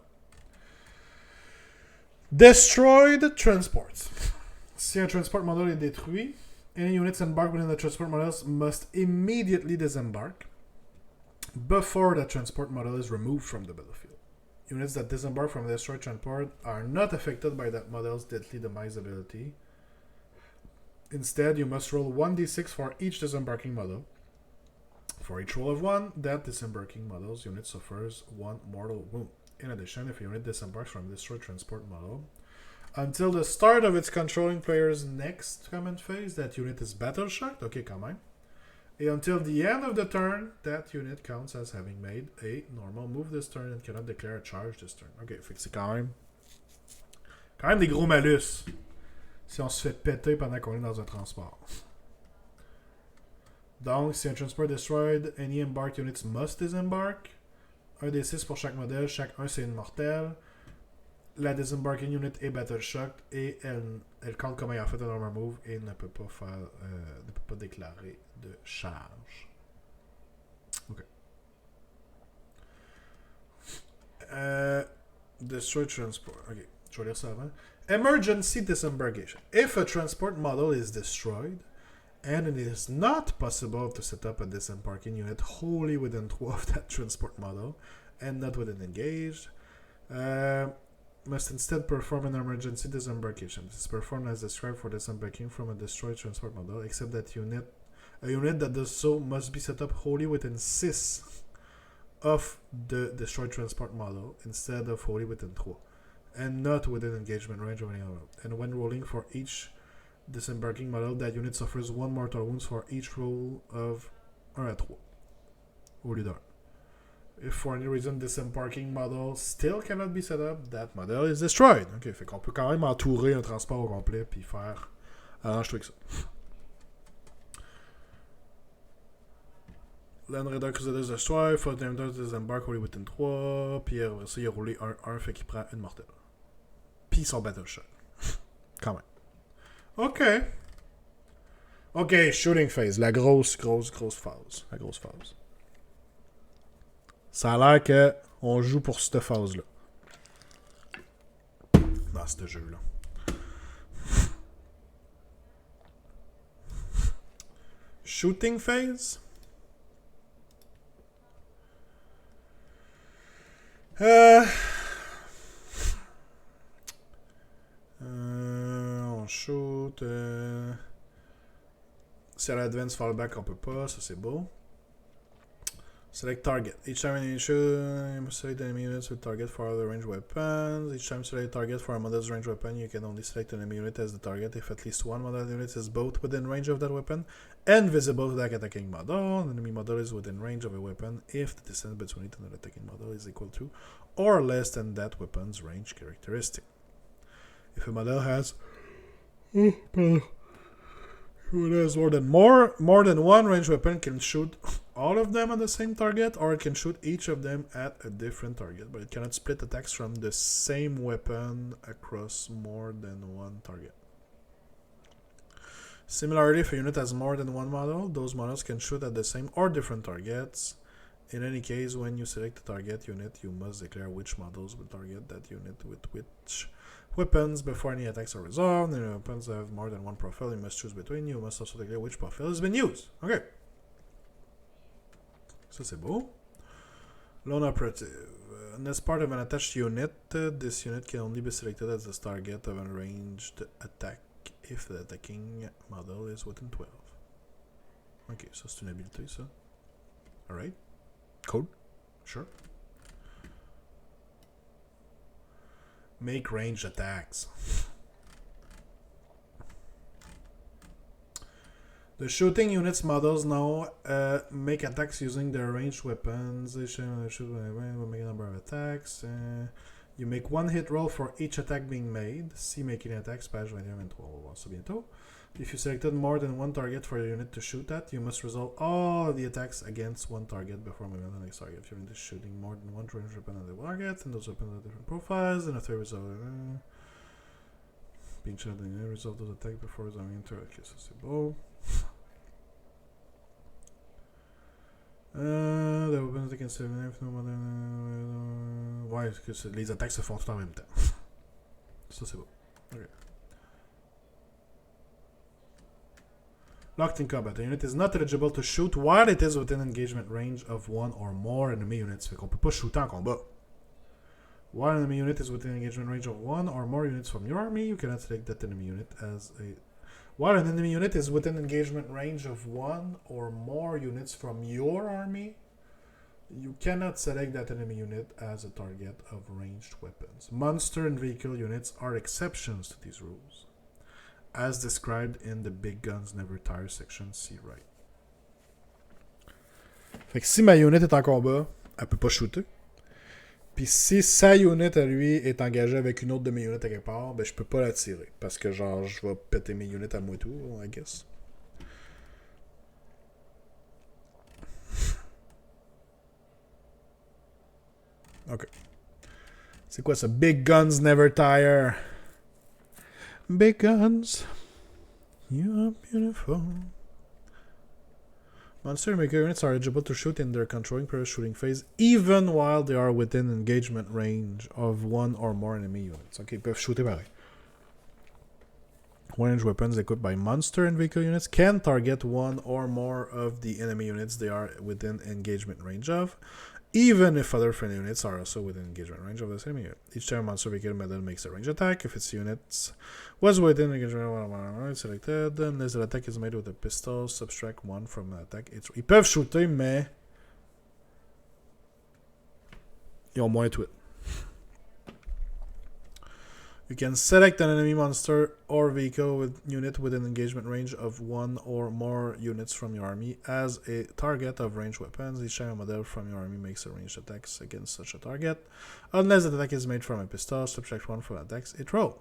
Destroyed transports. Si un transport model est détruit, any units embarked within the transport models must immediately disembark before the transport model is removed from the battlefield. Units that disembark from the destroyed transport are not affected by that model's deadly demise ability. Instead, you must roll 1d6 for each disembarking model. For each roll of 1, that disembarking model's unit suffers 1 mortal wound. In addition, if a unit disembarks from a destroyed transport model, until the start of its controlling player's next command phase, that unit is battle shocked. Ok, quand même. Et until the end of the turn, that unit counts as having made a normal move this turn and cannot declare a charge this turn. Ok, fait que c'est quand même des gros malus si on se fait péter pendant qu'on est dans un transport. Donc, si un transport destroyed, any embarked units must disembark. 1d6 pour chaque modèle, chaque 1 c'est une mortelle. La disembarking unit est battle shocked et elle compte comme ayant fait un normal move et ne peut pas déclarer de charge. Ok. Destroy transport. Ok, je vais lire ça avant. Emergency disembarkation. If a transport model is destroyed and it is not possible to set up a disembarking unit wholly within 3 of that transport model and not within engaged, must instead perform an emergency disembarkation. This is performed as described for disembarking from a destroyed transport model, except that a unit that does so must be set up wholly within 6 of the destroyed transport model instead of wholly within 3, and not within engagement range of any other. And when rolling for each disembarking model, that unit suffers 1 mortal wounds for each roll of 1 à 3 au lieu d'1. If for any reason disembarking model still cannot be set up, that model is destroyed. Ok, fait qu'on peut quand même entourer un transport au complet puis faire arrange-toi avec ça. Land Raider Crusader is destroyed, for the disembark only within 3, puis après ça il a roulé 1-1, fait qu'il prend une mortelle. Puis son battle shot. Quand même. Ok. Ok, shooting phase. La grosse phase. La grosse phase. Ça a l'air qu'on joue pour cette phase-là. Dans ce jeu-là. Shooting phase. On shoot. Si à l'advance fallback, on peut pas. Ça, c'est beau. Select target. Each time you shoot, you must select enemy units with target for other ranged weapons. Each time you select target for a model's ranged weapon, you can only select an enemy unit as the target if at least one model unit is both within range of that weapon and visible to that attacking model. An enemy model is within range of a weapon if the distance between it and the attacking model is equal to or less than that weapon's range characteristic. If a model has more than one ranged weapon can shoot all of them at the same target, or it can shoot each of them at a different target, but it cannot split attacks from the same weapon across more than one target. Similarly, if a unit has more than one model, those models can shoot at the same or different targets. In any case, when you select the target unit, you must declare which models will target that unit with which weapons before any attacks are resolved. And if weapons have more than one profile, you must choose between. You must also declare which profile has been used. Ok. Ça, c'est beau. Lone operative. As part of an attached unit, this unit can only be selected as the target of a ranged attack if the attacking model is within 12. Ok, ça c'est une habilité, ça. Alright. Cool. Sure. Make ranged attacks. The shooting units models now make attacks using their ranged weapons. They will make a number of attacks. You make one hit roll for each attack being made. See making attacks, page 21-23. On va voir ça bientôt. If you selected more than one target for your unit to shoot at, you must resolve all of the attacks against one target before moving on to the next target. If your unit is shooting more than one ranged weapon on the target, and those weapons have different profiles, and a third resolve. Being shot, resolve those attacks before resolving into. Ok, ça c'est beau. The weapons they can save if no more. Ouais, parce que les attaques se font tout en même temps. Ça c'est beau. Ok. Locked in combat. A unit is not eligible to shoot while it is within engagement range of one or more enemy units. Fait qu'on peut pas shooter en combat. While an enemy unit is within engagement range of one or more units from your army, you cannot select that enemy unit as a... While an enemy unit is within engagement range of one or more units from your army, you cannot select that enemy unit as a target of ranged weapons. Monster and vehicle units are exceptions to these rules, as described in the Big Guns Never Tire section, see right. Fait que si ma unit est en combat, elle peut pas shooter. Puis si sa unit à lui est engagée avec une autre de mes units à quelque part, ben je peux pas la tirer. Parce que genre je vais péter mes units à moi tout, I guess. Ok. C'est quoi ça? Big Guns Never Tire. Big Guns. You are beautiful. Monster and Maker units are eligible to shoot in their controlling period shooting phase, even while they are within engagement range of one or more enemy units. Ok, ils peuvent shooter pareil. One-range weapons equipped by monster and vehicle units can target one or more of the enemy units they are within engagement range of, even if other friendly units are also within engagement range of the same unit. Each time a monster vehicle medal makes a range attack, if its unit was within engagement range, selected, unless the attack is made with a pistol, subtract 1 from the attack. Ils peuvent shooter, mais ils ont moins de tweet. You can select an enemy monster or vehicle unit within engagement range of one or more units from your army as a target of ranged weapons. Each time a model from your army makes a ranged attacks against such a target, unless the attack is made from a pistol, subtract 1 from attacks it roll.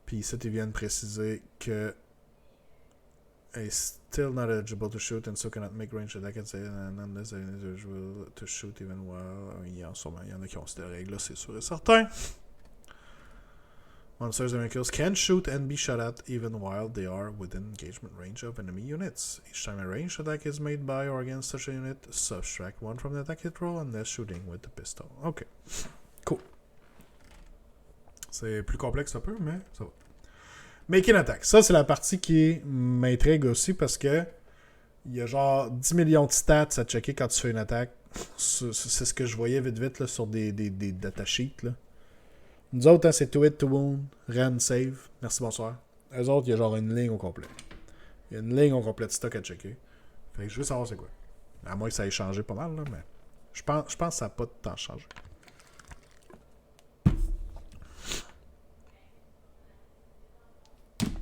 Puis ici, ils viennent préciser que is still not eligible to shoot and so cannot make ranged attacks unless they are eligible to shoot even while... Il y en a qui ont ces règles là, c'est sûr et certain. Monsters and vehicles can shoot and be shot at even while they are within engagement range of enemy units. Each time a ranged attack is made by or against such a unit, subtract 1 from the attack hit roll unless shooting with the pistol. Ok. Cool. C'est plus complexe un peu, mais ça va. Making attack. Ça, c'est la partie qui m'intrigue aussi parce que il y a genre 10 millions de stats à checker quand tu fais une attaque. C'est ce que je voyais vite là, sur des datasheets. Là. Nous autres, hein, c'est to hit, to wound, run, save. Merci, bonsoir. Eux autres, il y a genre une ligne au complet. Il y a une ligne au complet de stock à checker. Fait que je veux savoir c'est quoi. À moins que ça ait changé pas mal, là, mais je pense que ça n'a pas tant changé.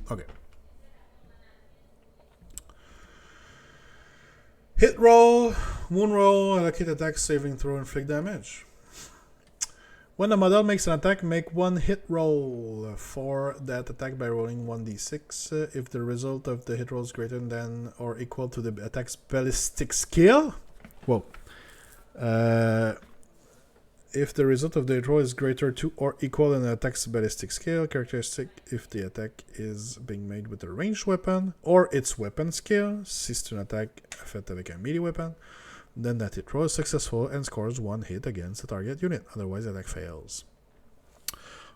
Ok. Hit roll, wound roll, allocate attack, saving throw, inflict damage. When a model makes an attack, make one hit roll for that attack by rolling 1d6. If the result of the hit roll is greater than or equal to the attack's ballistic skill. Whoa. If the result of the hit roll is greater to or equal than the attack's ballistic skill, characteristic if the attack is being made with a ranged weapon or its weapon skill, si c'est une attaque faite avec un melee weapon, then that hit roll is successful and scores one hit against the target unit. Otherwise, the attack fails.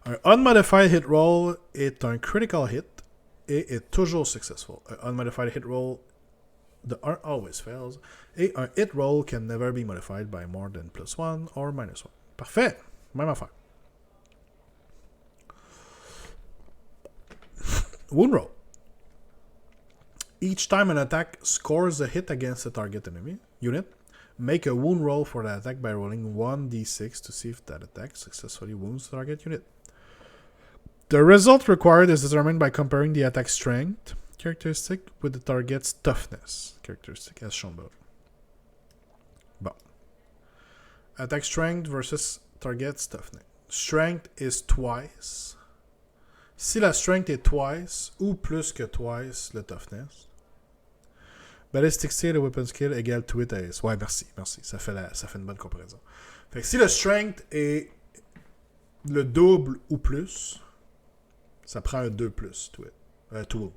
Un unmodified hit roll est un critical hit et est toujours successful. Un unmodified hit roll de 1 always fails. Et un hit roll can never be modified by more than +1 or -1. Parfait. Même affaire. Wound roll. Each time an attack scores a hit against a target enemy unit, make a wound roll for that attack by rolling 1d6 to see if that attack successfully wounds the target unit. The result required is determined by comparing the attack strength characteristic with the target's toughness characteristic, as shown below. Bon. Attack strength versus target's toughness. Strength is twice. Si la strength est twice ou plus que twice le toughness, ballistic skill et weapon skill égale to it AS. Ouais, merci. Ça fait une bonne comparaison. Fait que si le strength est le double ou plus, ça prend un 2 plus to it. To.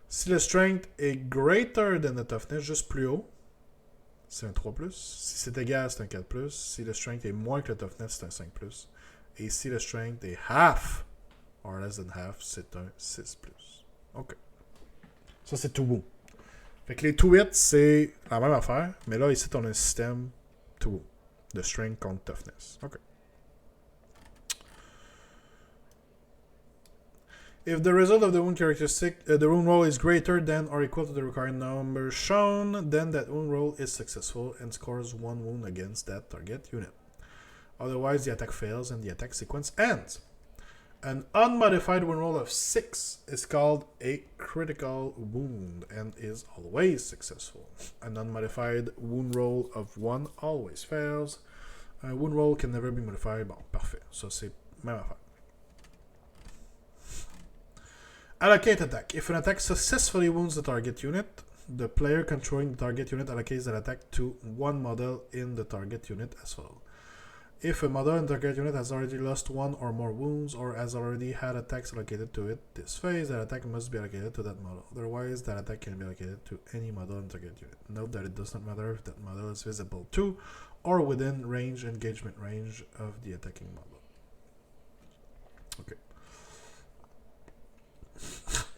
Si le strength est greater than the toughness, juste plus haut, c'est un 3 plus. Si c'est égal, c'est un 4 plus. Si le strength est moins que le toughness, c'est un 5 plus. Et si le strength est half, or less than half, c'est un 6 plus. OK. Ça, c'est to woo. Fait que les to hits, c'est la même affaire, mais là, ici, on a un système to woo. De strength contre toughness. OK. If the result of the wound characteristic, the wound roll is greater than or equal to the required number shown, then that wound roll is successful and scores one wound against that target unit. Otherwise, the attack fails and the attack sequence ends. An unmodified wound roll of 6 is called a critical wound and is always successful. An unmodified wound roll of 1 always fails. Un wound roll can never be modified. Bon, parfait. Ça, c'est même affaire. Allocate attack. If an attack successfully wounds the target unit, the player controlling the target unit allocates that attack to one model in the target unit as follows. If a model in the target unit has already lost 1 or more wounds or has already had attacks allocated to it this phase, that attack must be allocated to that model. Otherwise, that attack can be allocated to any model in the target unit. Note that it does not matter if that model is visible to or within engagement range of the attacking model. Okay.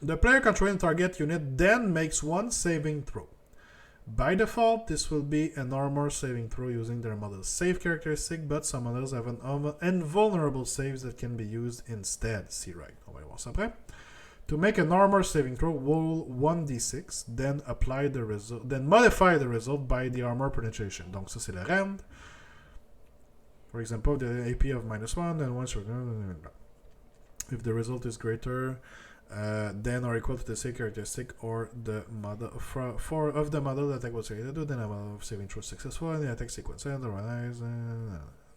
The player controlling the target unit then makes one saving throw. By default, this will be an armor saving throw using their model's save characteristic, but some models have an invulnerable saves that can be used instead. See right. On va voir ça après. To make an armor saving throw, roll 1d6, then apply the result, then modify the result by the armor penetration. Donc ça c'est le rend. For example, the AP of -1, then once if the result is greater then or equal to the save characteristic or the model for of the model the attack was created to, then a model of saving throw successful and the attack sequence and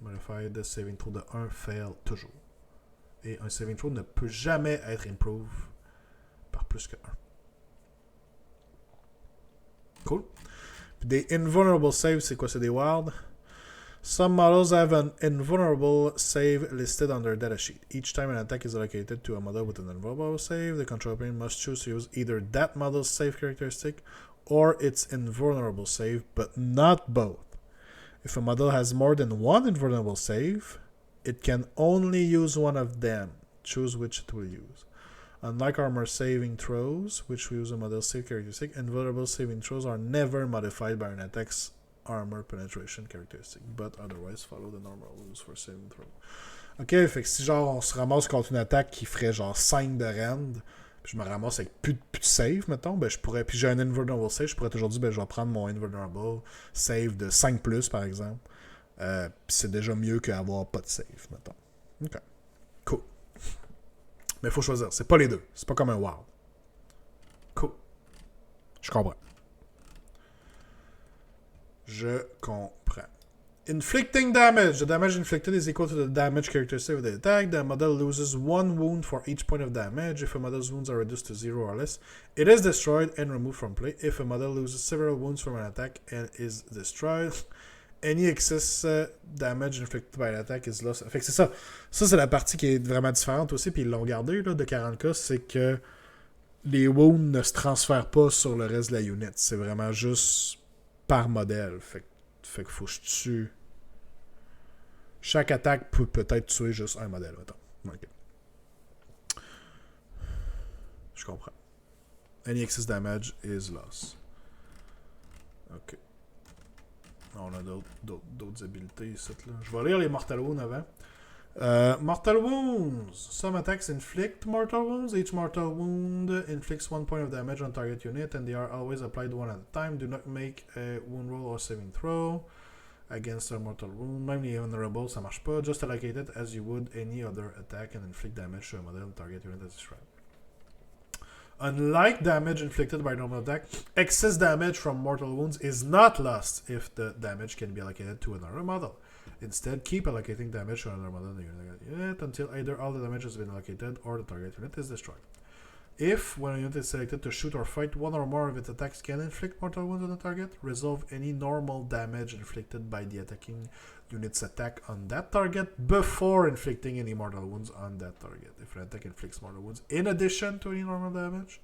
modify the saving throw de 1 fail toujours. Et un saving throw ne peut jamais être improved par plus que 1. Cool. Puis des invulnerable saves, c'est quoi? C'est des wild. Some models have an invulnerable save listed on their datasheet. Each time an attack is allocated to a model with an invulnerable save, the control player must choose to use either that model's save characteristic or its invulnerable save, but not both. If a model has more than one invulnerable save, it can only use one of them. Choose which it will use. Unlike armor saving throws, which use a model's save characteristic, invulnerable saving throws are never modified by an attack's armor penetration characteristic, but otherwise follow the normal rules for saving throw. Ok, fait que si genre on se ramasse contre une attaque qui ferait genre 5 de rend, puis je me ramasse avec plus de save, mettons, ben je pourrais, puis j'ai un invulnerable save, je pourrais toujours dire, ben je vais prendre mon invulnerable save de 5+, par exemple. Puis c'est déjà mieux qu'avoir pas de save, mettons. Ok, cool. Mais il faut choisir, c'est pas les deux, c'est pas comme un WoW. Cool. Je comprends. Je comprends. Inflicting damage. The damage inflicted is equal to the damage characteristic of the attack. The model loses 1 wound for each point of damage. If a model's wounds are reduced to 0 or less, it is destroyed and removed from play. If a model loses several wounds from an attack and is destroyed, any excess damage inflicted by l'attack is lost. Fait que c'est ça. Ça, c'est la partie qui est vraiment différente aussi, puis ils l'ont gardé là, de 40K, c'est que les wounds ne se transfèrent pas sur le reste de la unit. C'est vraiment juste par modèle. Fait que faut que je tue. Chaque attaque peut peut-être tuer juste un modèle, mettons. Okay. Je comprends. Any excess damage is lost. Ok. On a d'autres habiletés ici. Là. Je vais lire les Mortal Wounds avant. Mortal Wounds. Some attacks inflict mortal wounds. Each mortal wound inflicts 1 point of damage on target unit, and they are always applied one at a time. Do not make a wound roll or saving throw against a mortal wound. Même les vulnerable, ça marche pas. Just allocate it as you would any other attack and inflict damage to a model target unit as described. Unlike damage inflicted by normal attack, excess damage from mortal wounds is not lost if the damage can be allocated to another model. Instead, keep allocating damage to another model in the unit until either all the damage has been allocated or the target unit is destroyed. If, when a unit is selected to shoot or fight, one or more of its attacks can inflict mortal wounds on the target, resolve any normal damage inflicted by the attacking unit's attack on that target before inflicting any mortal wounds on that target. If an attack inflicts mortal wounds in addition to any normal damage,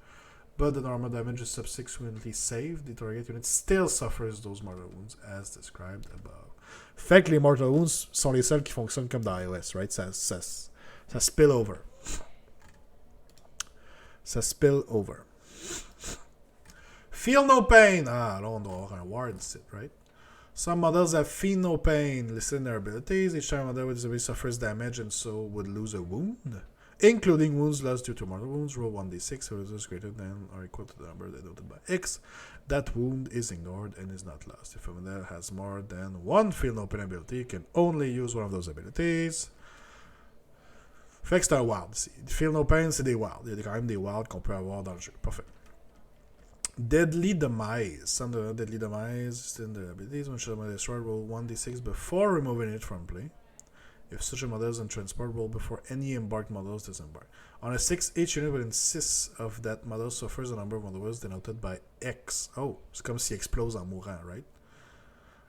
but the normal damage is subsequently saved, the target unit still suffers those mortal wounds as described above. Fait que les mortal wounds sont les seuls qui fonctionnent comme dans iOS, right? Ça spill over. Ça spill over. Feel no pain. Ah, là, on doit avoir un ward ici, right? Some models have feel no pain listed in their abilities. Each time a model with disability suffers damage and so would lose a wound, including wounds lost due to mortal wounds. Roll 1d6, so it is greater than or equal to the number denoted by X. That wound is ignored and is not lost. If a model has more than one feel no pain ability, you can only use one of those abilities. Fait que c'est un wild ici. Feel no pain, c'est des wild. Il y a quand même des wild qu'on peut avoir dans le jeu. Parfait. Deadly Demise. Some Deadly Demise in the abilities. When should a model destroy, roll 1d6 before removing it from play. If such a model is in transport, roll before any embarked models disembark. On a 6, each unit within 6 of that model suffers a number of models denoted by X. Oh, c'est comme s'il explose en mourant, right?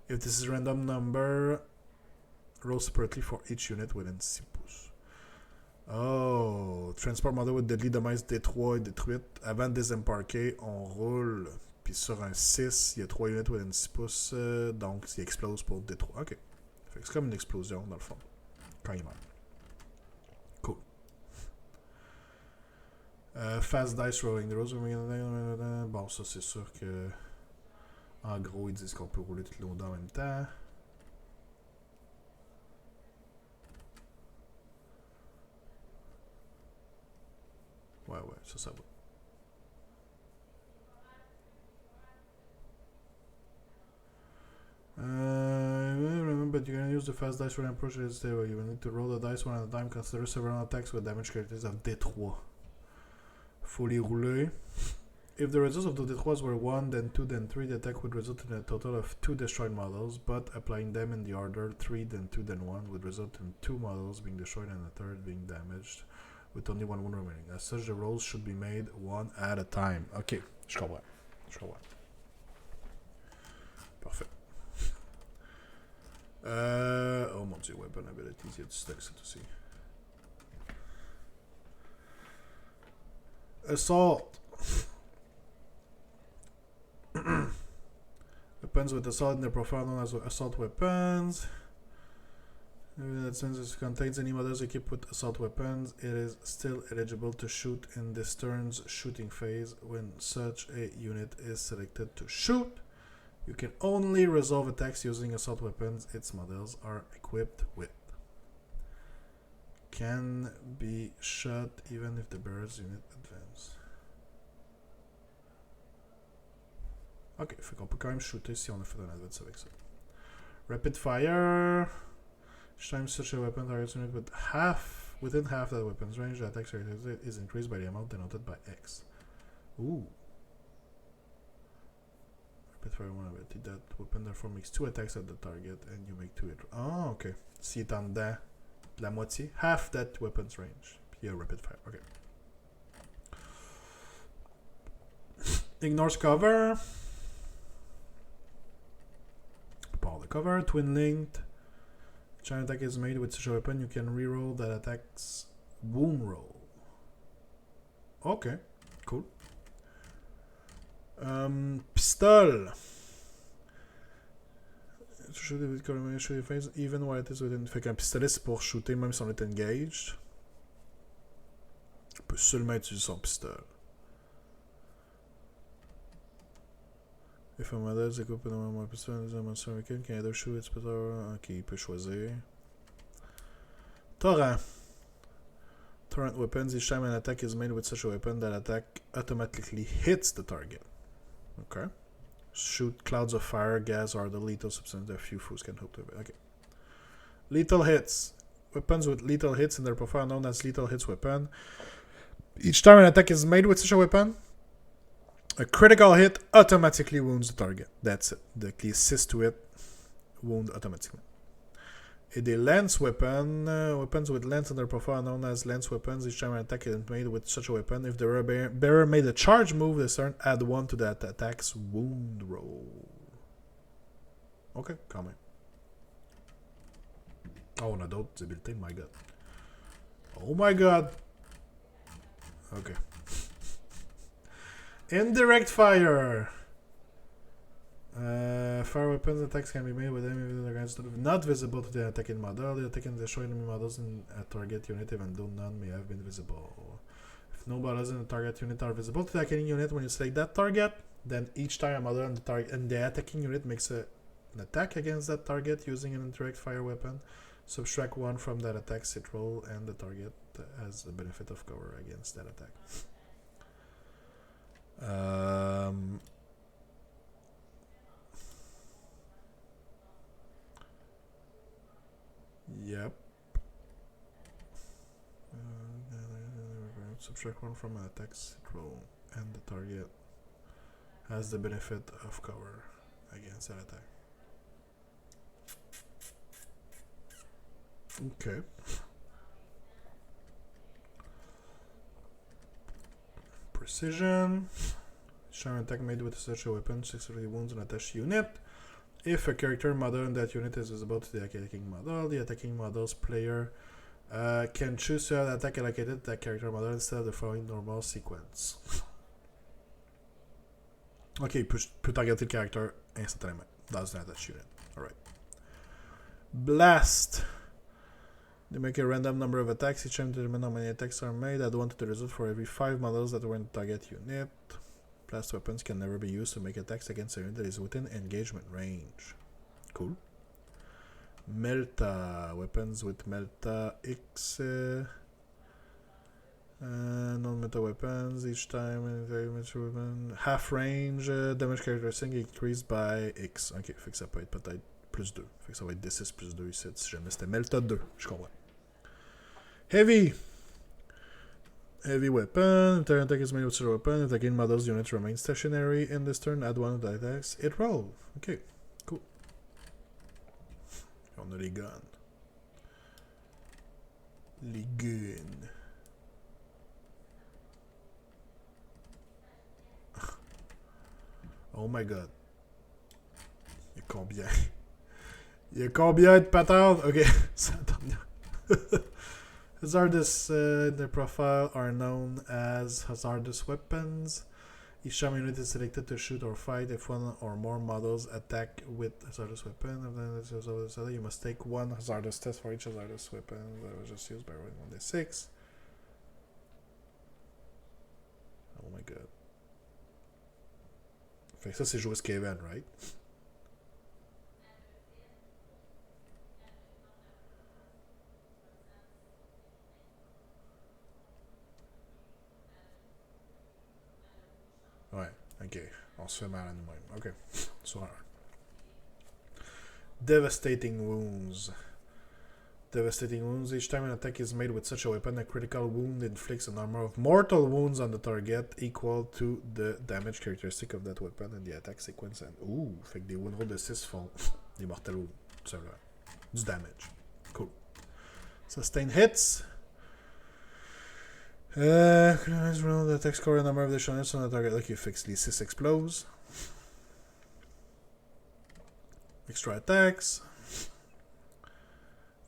If this is a random number, roll separately for each unit within 6 pouces. Oh, transport model with deadly demise D3 et détruite. Avant de désembarquer, on roule. Puis sur un 6, il y a 3 units within 6 pouces. Donc, il explose pour D3. Ok. Fait que c'est comme une explosion dans le fond. Quand il meurt. Cool. Fast dice rolling the rolls. Bon, ça c'est sûr que. En gros, ils disent qu'on peut rouler toutes les ondes en même temps. Ouais, ça va. But you can use the fast dice rolling approach as you will need to roll the dice one at a time. Consider several attacks with damage characteristics of D3. Faut les rouler. If the results of the D3s were 1, then 2, then 3, the attack would result in a total of 2 destroyed models, but applying them in the order 3, then 2, then 1 would result in 2 models being destroyed and a third being damaged, with only 1 wound remaining. As such, the rolls should be made 1 at a time. Ok, je comprends. Parfait. Oh mon dieu, weapon abilities, il y a du stock, ça aussi. Assault. Weapons with assault in their profile known as assault weapons. That since it contains any models equipped with assault weapons, it is still eligible to shoot in this turn's shooting phase. When such a unit is selected to shoot, you can only resolve attacks using assault weapons its models are equipped with. Can be shot even if the bearer's unit advances. Ok, fait qu'on peut quand même shooter si on a fait un advance avec ça. Rapid fire. Each time such a weapon targets unit within half that weapon's range, the attack is increased by the amount denoted by X. Ooh. Rapid fire one ability. That weapon therefore makes 2 attacks at the target and you make 2 hit. Ah, ok. S'il est en dedans, la moitié, half that weapon's range. Puis il y a rapid fire. Ok. Ignores cover. Part the cover. Twin linked. Each time attack is made with such a weapon, you can reroll that attack's wound roll. Ok. Cool. Pistol. Shoot with shoot your face even while it is within. Fait qu'un pistolet c'est pour shooter même si on est engaged. On peut seulement utiliser son pistolet. If a model is equipped with one more pistol, a monster vehicle can either shoot its pistol. Ok, il peut choisir. Torrent. Torrent weapons. Each time an attack is made with such a weapon, that attack automatically hits the target. Okay. Shoot clouds of fire, gas, or the lethal substance that few fools can hope to. Okay. Lethal hits. Weapons with lethal hits in their profile are known as lethal hits weapon. Each time an attack is made with such a weapon, a critical hit automatically wounds the target. That's it. The key assist to it, wound automatically. Et des lance weapons. Weapons with lance in their profile are known as lance weapons. Each time an attack is made with such a weapon, if the bearer made a charge move this turn, add 1 to that attack's wound roll. Ok, quand même. Oh, on a d'autres habilités, my god. Oh my god. Ok. Indirect fire. Fire weapons attacks can be made with them not visible to the attacking model. The attack can destroy enemy models in a target unit even though none may have been visible. If no models in the target unit are visible to the attacking unit when you select that target, then each time a model in the target and the attacking unit makes an attack against that target using an indirect fire weapon, subtract 1 from that attack's hit roll and the target has the benefit of cover against that attack. Yep. Subtract 1 from an attack's hit roll and the target has the benefit of cover against that attack. Okay. Precision. Show an attack made with such a weapon, 630 wounds an attached unit. If a character model in that unit is visible to the attacking model, the attacking model's player can choose to have the attack allocated to that character model instead of the following normal sequence. Ok, il peut targeter le character instantanément dans une attached unit. Alright. Blast. They make a random number of attacks. Each time to determine how many attacks are made, add 1 to the result for every 5 models that were in the target unit. Blast weapons can never be used to make attacks against a unit that is within engagement range. Cool. Melta. Weapons with Melta X. Non-meta weapons. Each time weapon. Half range. Damage characteristic increased by X. Ok, fait que ça peut être peut-être plus 2. Fait que ça va être D6 plus 2 ici. Si jamais c'était Melta 2. Je comprends. Heavy. Heavy weapon. Turn attack is made with such a weapon. Attacking model's unit remains stationary in this turn. Add 1 of the attacks. Hit roll. Ok, cool. On a les guns. Les guns. Oh my god. Il y a combien? Il y a combien de patterns? Ok, ça tombe bien. Hazardous in their profile are known as hazardous weapons. Each time a unit is selected to shoot or fight, if 1 or more models attack with hazardous weapon, you must take 1 hazardous test for each hazardous weapon that was just used by rolling 1d6. Oh my god. Fait que ça c'est jouer Skaven, right? Ouais, ok. On se fait mal à nous-mêmes. Ok. Sur un. Devastating wounds. devastating wounds. Each time an attack is made with such a weapon, a critical wound inflicts a number of mortal wounds on the target equal to the damage characteristic of that weapon and the attack sequence. Ouh, fait que des wound rolls de 6 font des mortal wounds, tout simplement. Du damage. Cool. Sustain hits. Roll the attack score a number of additional hits on the target. Ok, fait que les 6 explosent. Extra attacks.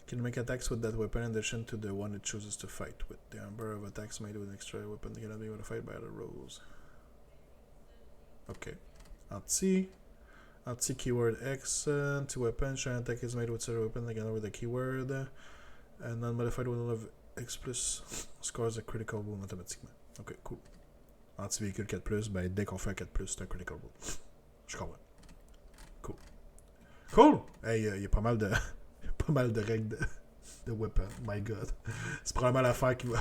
Can make attacks with that weapon in addition to the one it chooses to fight with. The number of attacks made with an extra weapon cannot be modified by other rules. Okay. Anti keyword X. Anti-weapon. Show an attack is made with such a weapon again with the keyword. And non-modified one of X plus scores a critical wound automatiquement. Ok, cool. Anti-véhicule 4+, ben dès qu'on fait un 4+, c'est un critical wound. Je comprends. Cool. Cool! Hey, y a pas mal de... pas mal de règles de weapon. My god. C'est probablement l'affaire qu'il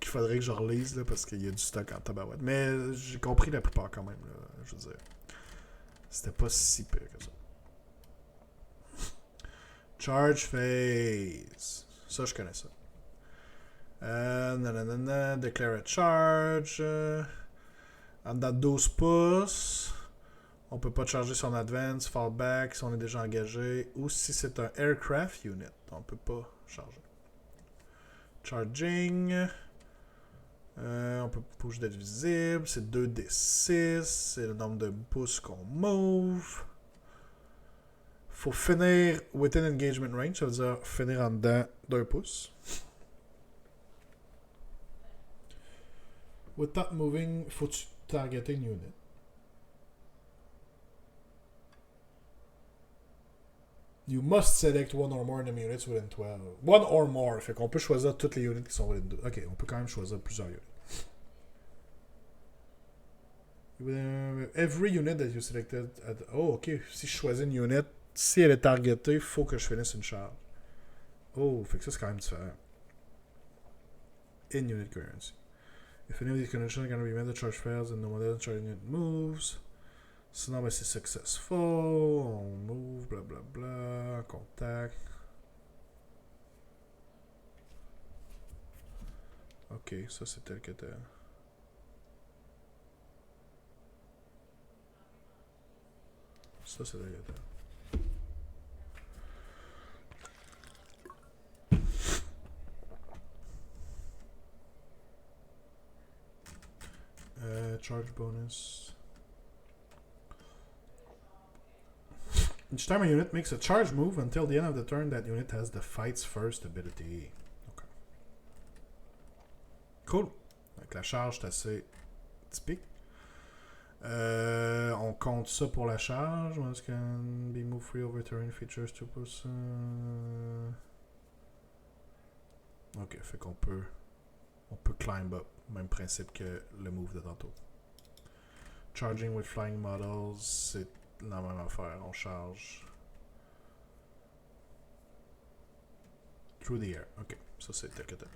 faudrait que je relise là, parce qu'il y a du stock en tabarouette. Mais j'ai compris la plupart quand même. Là, je veux dire. C'était pas si pire que ça. Charge phase. Ça, je connais ça. Declare a charge. En dedans de 12 pouces. On peut pas charger son advance, fallback si on est déjà engagé. Ou si c'est un aircraft unit, on peut pas charger. Charging. On peut bouger d'être visible. C'est 2d6. C'est le nombre de pouces qu'on move. Faut finir within engagement range. Ça veut dire finir en dedans d'1 pouce. Without moving, faut-tu targeter une unit? You must select one or more enemy units within 12. One or more. Fait qu'on peut choisir toutes les units qui sont within 12. Ok, on peut quand même choisir plusieurs units. Every unit that you selected at... Oh, ok. Si je choisis une unit, si elle est targetée, il faut que je finisse une charge. Oh, fait que ça, c'est quand même différent. In unit currency. If any of these conditions can be met, the charge fails and no model charge unit moves. Sinon, ben, c'est successful. On move, blablabla. Contact. Ok, ça c'est tel que tel. Ça c'est tel que tel. Charge bonus. Each time a unit makes a charge move until the end of the turn, that unit has the Fights First ability. Okay. Cool. Donc la charge est assez typique. On compte ça pour la charge. Once can be moved free over terrain features 2%. Ok, fait qu'on peut climb up. Même principe que le move de tantôt. Charging with flying models, c'est la même affaire. On charge through the air. Ok, ça c'est tel que tel.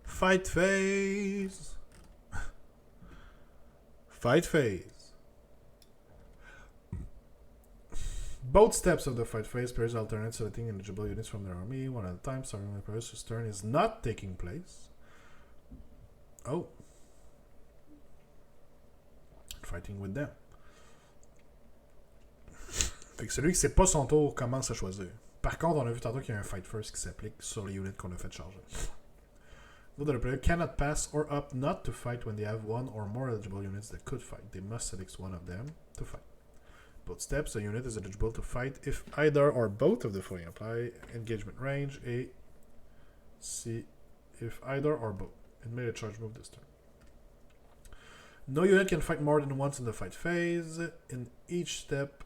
Fight phase. Fight phase. Both steps of the fight phase players alternate selecting eligible units from their army one at a time, starting with the players whose turn is not taking place. Oh. Fighting with them. Fait que celui qui c'est pas son tour commence à choisir. Par contre, on a vu tantôt qu'il y a un fight first qui s'applique sur les units qu'on a fait charger. The player cannot pass or opt not to fight when they have one or more eligible units that could fight. They must select one of them to fight. Both steps, a unit is eligible to fight if either or both of the following apply. Engagement range, A, C, if either or both. It made a charge move this turn. No unit can fight more than once in the fight phase. In each step,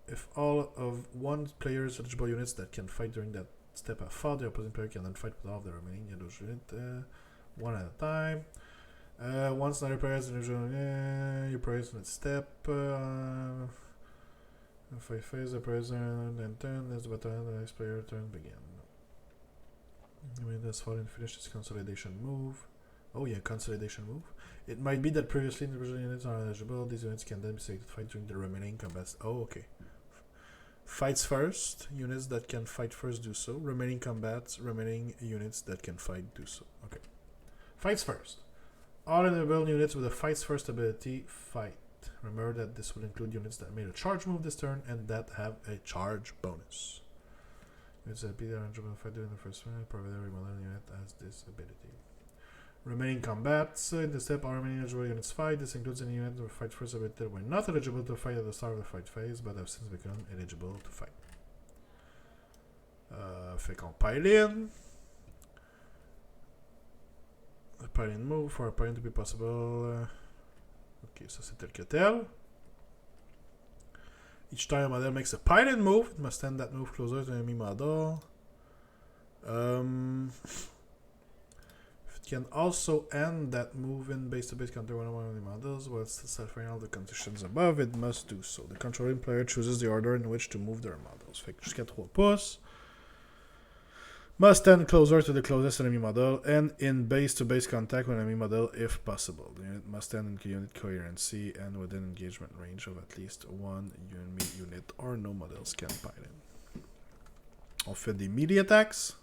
if all of one player's eligible units that can fight during that step have fought, the opposing player can then fight with all of the remaining yellow units one at a time. Once another player has an eligible unit, you press in that step. Fight phase, the player then turn, as the button, the next player turn begin. When this fought and finished its consolidation move. Oh yeah, consolidation move. It might be that previously individual units are eligible. These units can then be selected to fight during the remaining combats. Oh, okay. Fights first. Units that can fight first do so. Remaining combats. Remaining units that can fight do so. Okay. Fights first. All enable units with a fights first ability fight. Remember that this will include units that made a charge move this turn and that have a charge bonus. Units that be eligible to fight during the first round, provided every model unit has this ability. Remaining combats. In this step, all remaining eligible units fight. This includes any unit with fight first ability that were not eligible to fight at the start of the fight phase, but have since become eligible to fight. Fait qu'on pile in. A pile in move for a pile to be possible. Ok, ça c'est tel que tel. Each time a model makes a pile in move, it must send that move closer to enemy model. It can also end that move in base-to-base counter one of the models while still satisfying all the conditions above. It must do so. The controlling player chooses the order in which to move their models. Fait que jusqu'à 3 pouces. Must stand closer to the closest enemy model and in base-to-base contact with enemy model if possible. The unit must stand in unit coherency and within engagement range of at least one enemy unit or no models can pile in. On fait des melee attacks.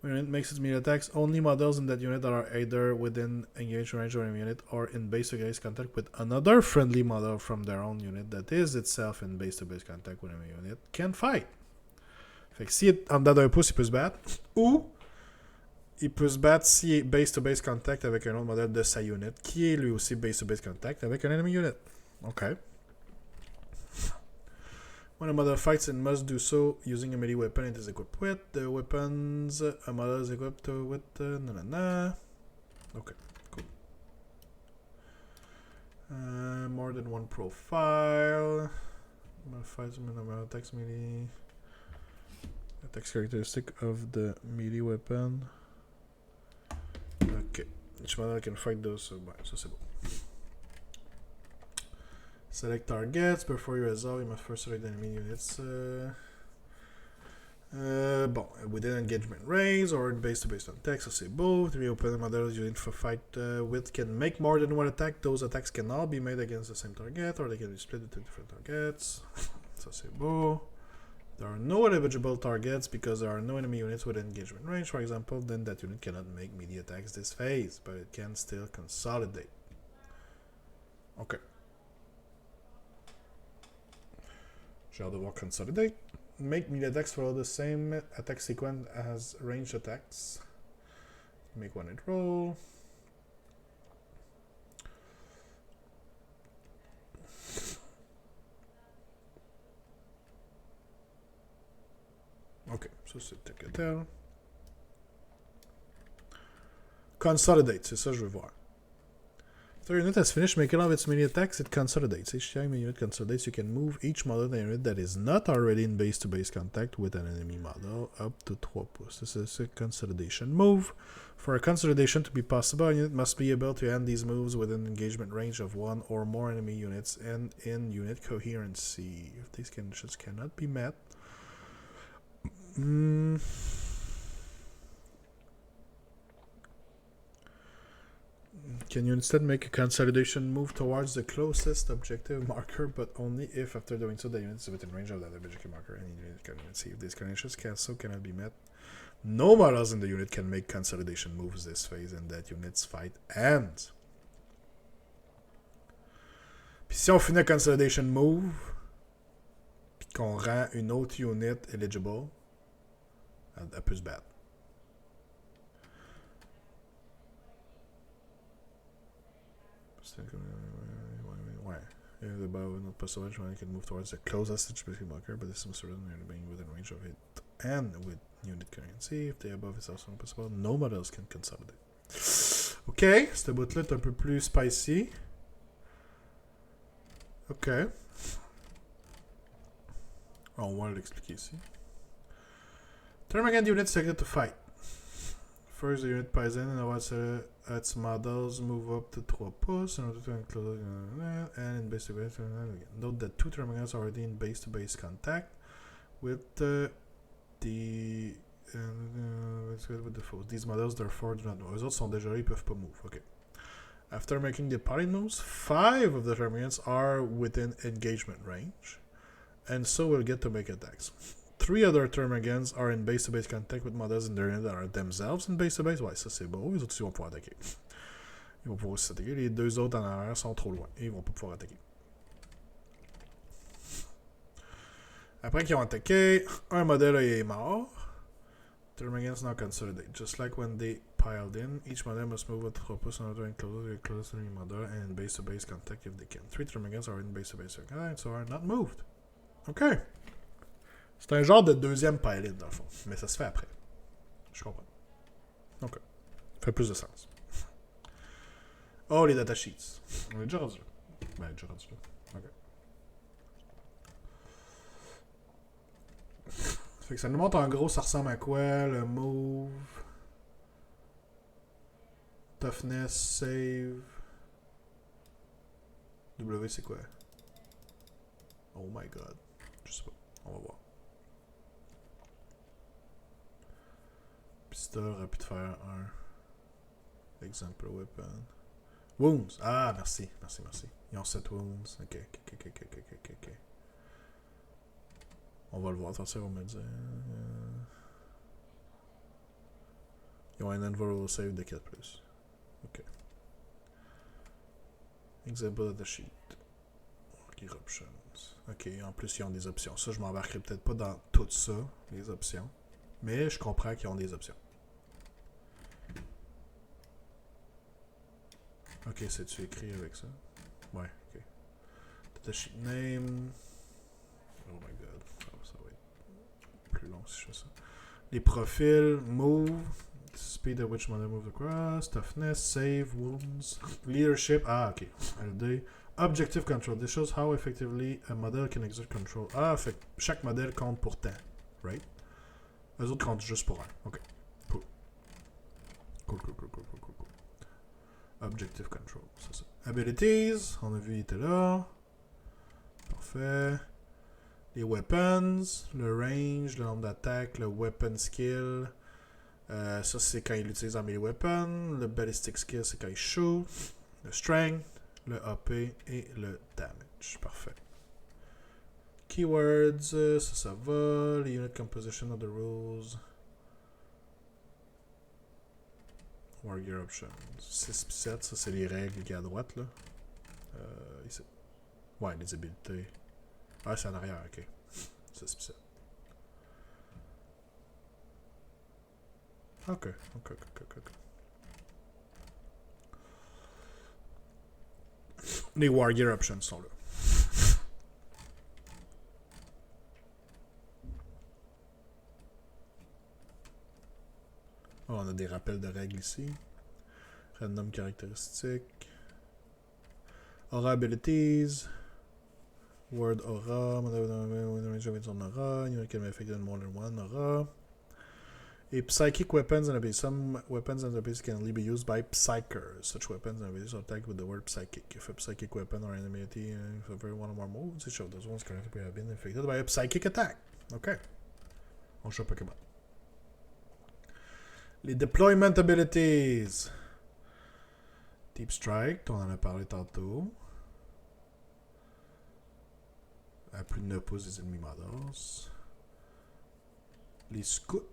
When it makes its melee attacks, only models in that unit that are either within engagement range of enemy unit or in base-to-base contact with another friendly model from their own unit that is itself in base-to-base contact with enemy unit can fight. Fait que si en dedans d'un pouce, il peut se battre, ou il peut se battre s'il est base-to-base contact avec un autre modèle de sa unit, qui est lui aussi base-to-base contact avec un enemy unit. OK. When a model fights, it must do so using a melee weapon it is equipped with. The weapons a model is equipped with... Okay, cool. More than one profile. Modifies the attacks melee. Attacks characteristic of the melee weapon. Ok. Each model can fight those, so ouais, ça c'est bon. Select targets. Before you resolve, you must first select enemy units. Bon, within engagement range or base-to-base contact, ça c'est beau. 3 open models you need to fight with can make more than one attack. Those attacks can all be made against the same target or they can be split into different targets. Ça c'est beau. There are no eligible targets because there are no enemy units with engagement range, for example, then that unit cannot make melee attacks this phase, but it can still consolidate. Okay. J'ai hâte de voir consolidate. Make melee attacks follow the same attack sequence as ranged attacks. Make one hit roll. Ok, ça c'est tel que tel. Consolidate, c'est ça que je veux voir. After your unit has finished making all of its melee attacks, it consolidates. Each time a unit consolidates, you can move each model in the unit that is not already in base-to-base contact with an enemy model up to 3 pouces. This is a consolidation move. For a consolidation to be possible, a unit must be able to end these moves within engagement range of one or more enemy units and in unit coherency. If these conditions cannot be met, can you instead make a consolidation move towards the closest objective marker, but only if after doing so the unit is within range of that objective marker and unit coherency. If these conditions cannot be met, no models in the unit can make consolidation moves this phase and that unit's fight ends. Puis si on finit un consolidation move, puis qu'on rend une autre unit eligible, elle peut se battre. Ouais. The bow not possible, I can move towards the closest objective marker, but this must certainly being within range of it and with unit currency. If the above is also impossible, no models can consolidate. Ok, cette bout-là est un peu plus spicy. Ok. On va l'expliquer ici. Turn again the unit selected to fight. First, the unit piles in and watch its models move up to 3 pouces in order to include and in base-to-base. Note that 2 terminals are already in base-to-base contact with the foes. These models, therefore, do not move. Les autres sont déjà là, ils peuvent pas move. Ok. After making the party moves, 5 of the termagants are within engagement range, and so will get to make attacks. 3 other termagants are in base-to-base contact with models in their end that are themselves in base-to-base. Ouais, ça c'est beau. Les autres, ils vont pouvoir attaquer. Ils vont pouvoir aussi s'attaquer. Les 2 autres en arrière sont trop loin. Et ils vont pas pouvoir attaquer. Après qu'ils ont attaqué, un modèle est mort. Termagants now consolidate. Just like when they piled in, each model must move with focus on other closer to the model and in base-to-base contact if they can. 3 termagants are in base-to-base contact, so are not moved. OK. C'est un genre de deuxième pile-in, dans le fond. Mais ça se fait après. Je comprends. OK. Ça fait plus de sens. Oh, les datasheets. On est déjà rendu là. Ben, déjà rendu là. OK. Fait que ça nous montre en gros, ça ressemble à quoi? Le move. Toughness, save. W, c'est quoi? Oh my god. Je sais pas. On va voir. Pistol aurait pu te faire un. Example weapon. Wounds. Ah, merci. Merci, merci. Ils ont 7 wounds. Ok. On va le voir. Attention, on va me le dire. Ils ont un invulnerable save de 4+. Ok. Example of the sheet. Gear options. Ok, en plus, ils ont des options. Ça, je m'embarquerai peut-être pas dans tout ça, les options. Mais je comprends qu'ils ont des options. Ok, c'est-tu écrit avec ça? Ouais, ok. The sheet name. Oh my god. Ça va être plus long si je fais ça. Les profils, move, speed at which model moves across, toughness, save, wounds, leadership. Ah, ok. LD. Objective control. This shows how effectively a model can exert control. Ah, fait que chaque modèle compte pour temps. Right? Les autres comptent juste pour un. Ok. Cool. Cool. Objective control. C'est ça. Abilities. On a vu, il était là. Parfait. Les weapons. Le range, le nombre d'attaques, le weapon skill. Ça, c'est quand il utilise un melee weapon. Le ballistic skill, c'est quand il shoot. Le strength. Le AP et le damage. Parfait. Keywords, ça va. Les unit composition of the rules. Warrior options. 6 et 7, ça c'est les règles qui est à droite là. Ici. Ouais, les habilités. Ah, c'est en arrière, ok. 6 et 7. Ok. Les warrior options sont là. Oh, on a des rappels de règles ici. Random caractéristiques. Aura abilities. Word aura. Son aura. You can be affected in more than one aura. Et psychic weapons and abilities. Some weapons and abilities can only be used by psychers. Such weapons and abilities are tagged with the word psychic. If a psychic weapon or an ability for every one or more moves, it shows those ones currently have been affected by a psychic attack. Ok. On joue à Pokémon. Les deployment abilities. Deep Strike, on en a parlé tantôt. À plus de 9 pouces des ennemis models. Les scouts.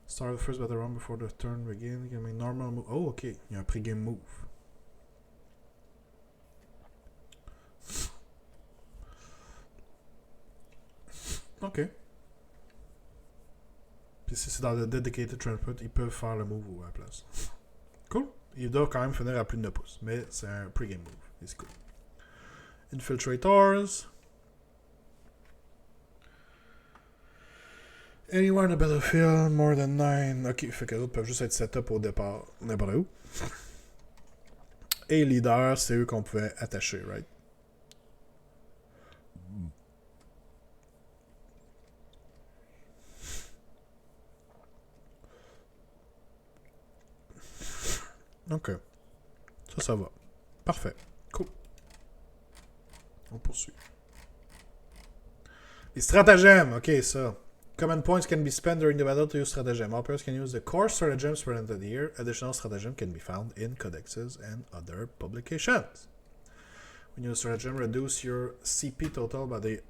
Start the first battle round before the turn begins. Give me normal move. Oh, ok. Il y a un pre-game move. Ok. Puis si c'est dans le dedicated transport, ils peuvent faire le move à la place. Cool. Ils doivent quand même finir à plus de 9 pouces. Mais c'est un pre-game move. C'est cool. Infiltrators. Anywhere in the battlefield, more than 9. Ok, fait que les autres peuvent juste être set-up au départ, n'importe où. Et leader, c'est eux qu'on pouvait attacher, right? Ok. Ça va. Parfait. Cool. On poursuit. Les stratagèmes, ok, ça. Common points can be spent during the battle to use stratagem. All players can use the core stratagems presented here. Additional stratagem can be found in codexes and other publications. When you use stratagem, reduce your CP total by the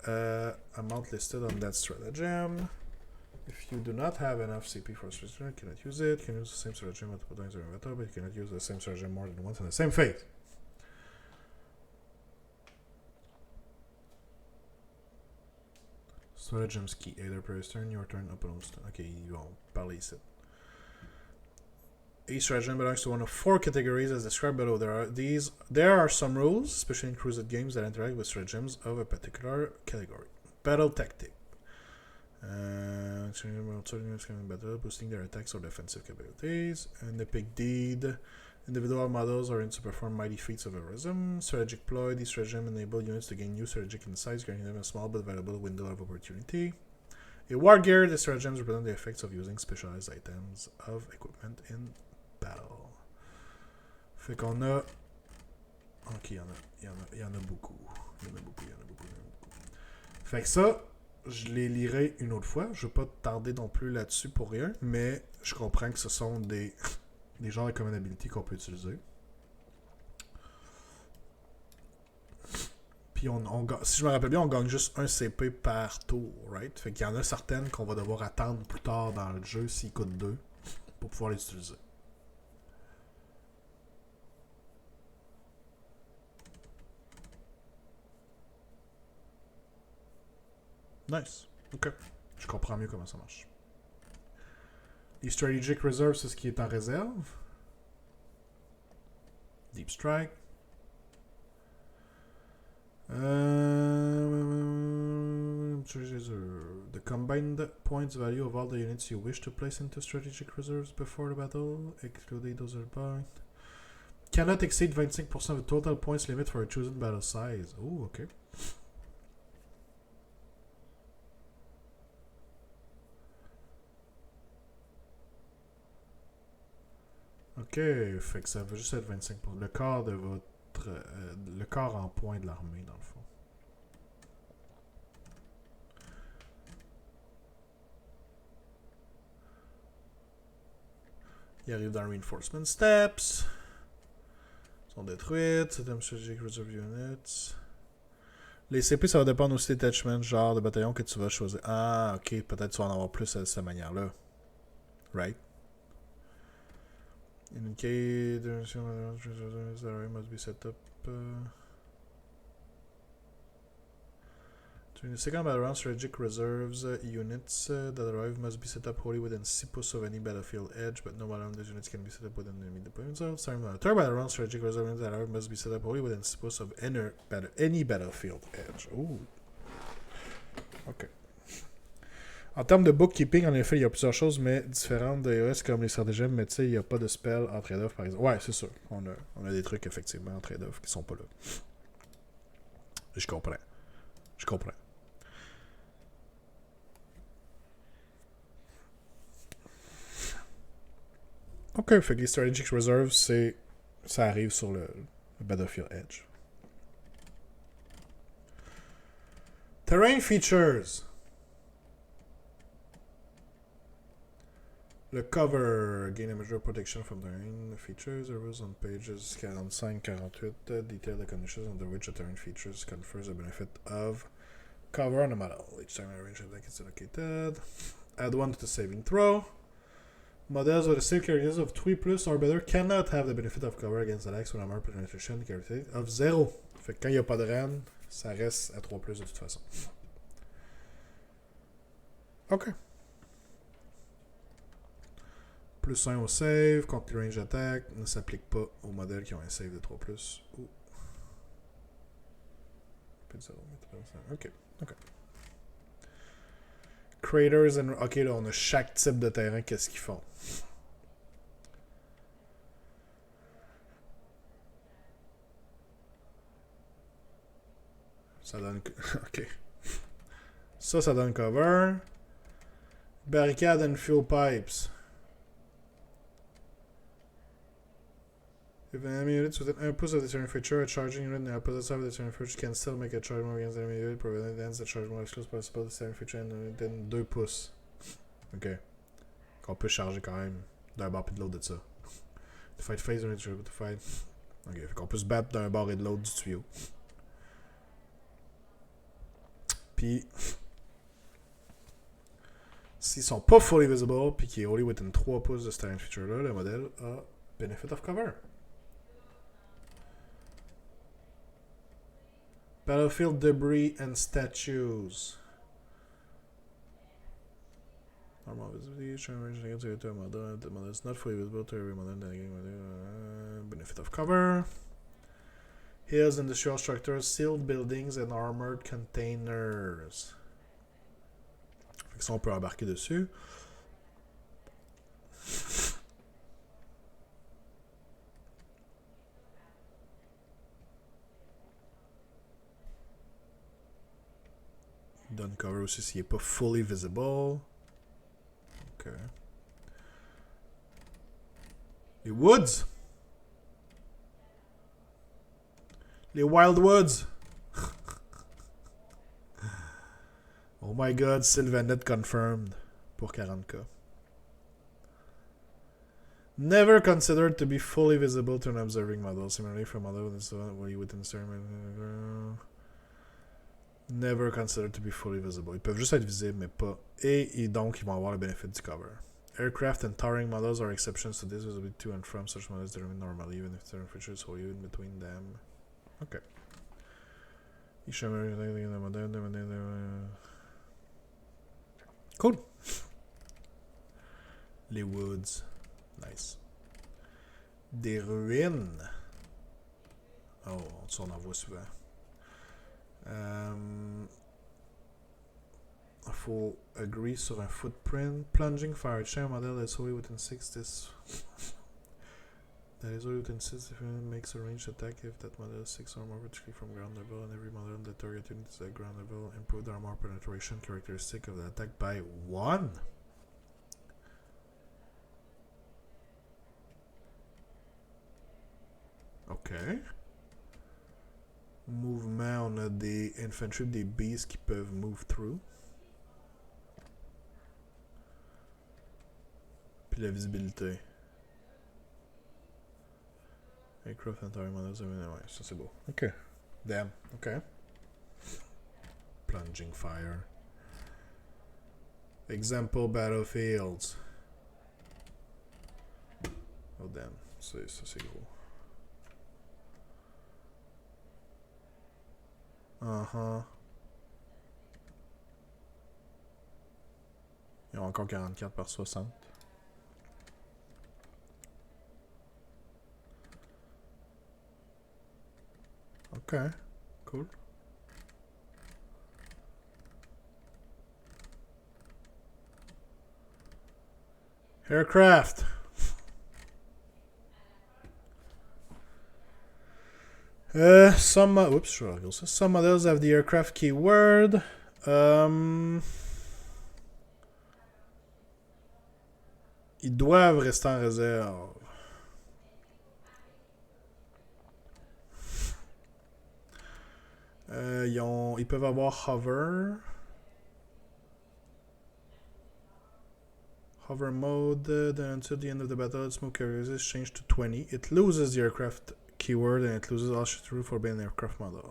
amount listed on that stratagem. If you do not have enough CP for a stratagem, you cannot use it. You can use the same stratagem multiple times during battle, but you cannot use the same stratagem more than once in the same phase. Stratagems key. Either player's turn, your turn, opponent's turn. Ok, ils vont parler ici. Each stratagem belongs to one of 4 categories as described below. There are some rules, especially in cruised games, that interact with stratagems of a particular category. Battle tactic. Battle, boosting their attacks or defensive capabilities. An epic deed. Individual models are in to perform mighty feats of heroism. Strategic ploy. These stratagems enable units to gain new strategic insights, granting them a small but valuable window of opportunity. A war gear. The stratagems represent the effects of using specialized items of equipment in battle. Fait qu'on a... Ok, il y en a beaucoup. Il y en a beaucoup. Fait que ça, je les lirai une autre fois. Je ne vais pas tarder non plus là-dessus pour rien, mais je comprends que ce sont des genres de common ability qu'on peut utiliser. Puis si je me rappelle bien, on gagne juste un CP par tour, right? Fait qu'il y en a certaines qu'on va devoir attendre plus tard dans le jeu s'ils coûtent 2 pour pouvoir les utiliser. Nice. Ok. Je comprends mieux comment ça marche. Les Strategic Reserves, c'est ce qui est en réserve. Deep Strike. The combined points value of all the units you wish to place into Strategic Reserves before the battle, excluding those are bound, cannot exceed 25% of the total points limit for a chosen battle size. Oh, ok. Ok, fait que ça va juste être 25%. Le quart de votre... le quart en points de l'armée, dans le fond. Il arrive dans Reinforcement Steps. Ils sont détruites. System Strategic Reserve Units. Les CP, ça va dépendre aussi des attachments, genre de bataillon que tu vas choisir. Ah, ok, peut-être tu vas en avoir plus de cette manière-là. Right? In case the array must be set up. During the second battle round, strategic reserves units that arrive must be set up wholly within 6 pouces of any battlefield edge, but no battle round these units can be set up within enemy deployment zone. Starting the third battle round, strategic reserve units that arrive must be set up wholly within 6 pouces of any battlefield edge. Ooh. Ok. En termes de bookkeeping, en effet, il y a plusieurs choses, mais différentes de iOS comme les stratagèmes, mais tu sais, il n'y a pas de spell en trade-off, par exemple. Ouais, c'est sûr. On a des trucs, effectivement, en trade-off qui sont pas là. Je comprends. Ok, fait que les Strategic Reserves, ça arrive sur le Battlefield Edge. Terrain Features. Le cover, gain a measure protection from terrain features, arose on pages 45-48, detail the conditions under which a terrain features confers a benefit of cover on a model. Each time a range attack is allocated. Add 1 to the saving throw. Models with a save characteristics of 3+ or better cannot have the benefit of cover against attacks with a mark penetration characteristic of 0. Fait que quand il n'y a pas de RAN, ça reste à 3+ de toute façon. Ok. +1 au save, contre les range attack, ne s'applique pas aux modèles qui ont un save de 3+. Ok. Craters and... Ok, là, on a chaque type de terrain, qu'est-ce qu'ils font. Ça donne... ok. Ça donne cover. Barricade and fuel pipes. If an enemy unit within 1 pouce of the turn feature, a charging unit on the opposite side of the turn feature can still make a charge move against the enemy unit, provided it ends the charge move as close as possible to the turn feature and within 2 pouces. Ok. Qu'on peut charger quand même d'un bord et de l'autre de ça. To fight phase or to fight. Ok, fait qu'on peut se battre d'un bord et de l'autre du tuyau. Puis, s'ils sont pas fully visible, puis qu'il est only within 3 pouces de cette feature-là, le modèle a benefit of cover. Battlefield debris and statues. Normal visibility, the model is not fully visible to every model in the game. Benefit of cover. Hills, industrial structures, sealed buildings and armored containers. Fait que ça, on peut embarquer dessus. Donne cover aussi s'il n'est pas fully visible. Ok. Les woods. Les wild woods. Oh my god, Sylvanite confirmed pour 40k. Never considered to be fully visible to an observing model. Similarly, for a model where you within never considered to be fully visible. Ils peuvent juste être visibles, mais pas. Et donc, ils vont avoir le bénéfice du cover. Aircraft and towering models are exceptions to this. Visibility to and from such models determined normally, even if certain features hold you in between them. Okay. Cool. Les woods. Nice. Des ruines. Oh, on en voit souvent. Faut agree sur un footprint. Plunging fire chain model is only within 6. This that is only within 6 if it makes a ranged attack if that model is 6 or more vertically from ground level, and every model in the target unit is at ground level. Improved armor penetration characteristic of the attack by 1. Ok. Mouvement, on a des infantry, des beasts qui peuvent move through. Puis la visibilité. Aircraft and towering models, ouais, ça c'est beau. Ok. Damn, ok. Plunging fire. Example battlefields. Oh damn, ça c'est gros. Ils ont encore 44 par 60. Ok, cool. Aircraft. Some models have the aircraft keyword. Ils doivent rester en réserve. Ils peuvent avoir hover. Hover mode. Then until the end of the battle, its move carriers is changed to 20. It loses the aircraft keyword and it loses all true for being an aircraft model.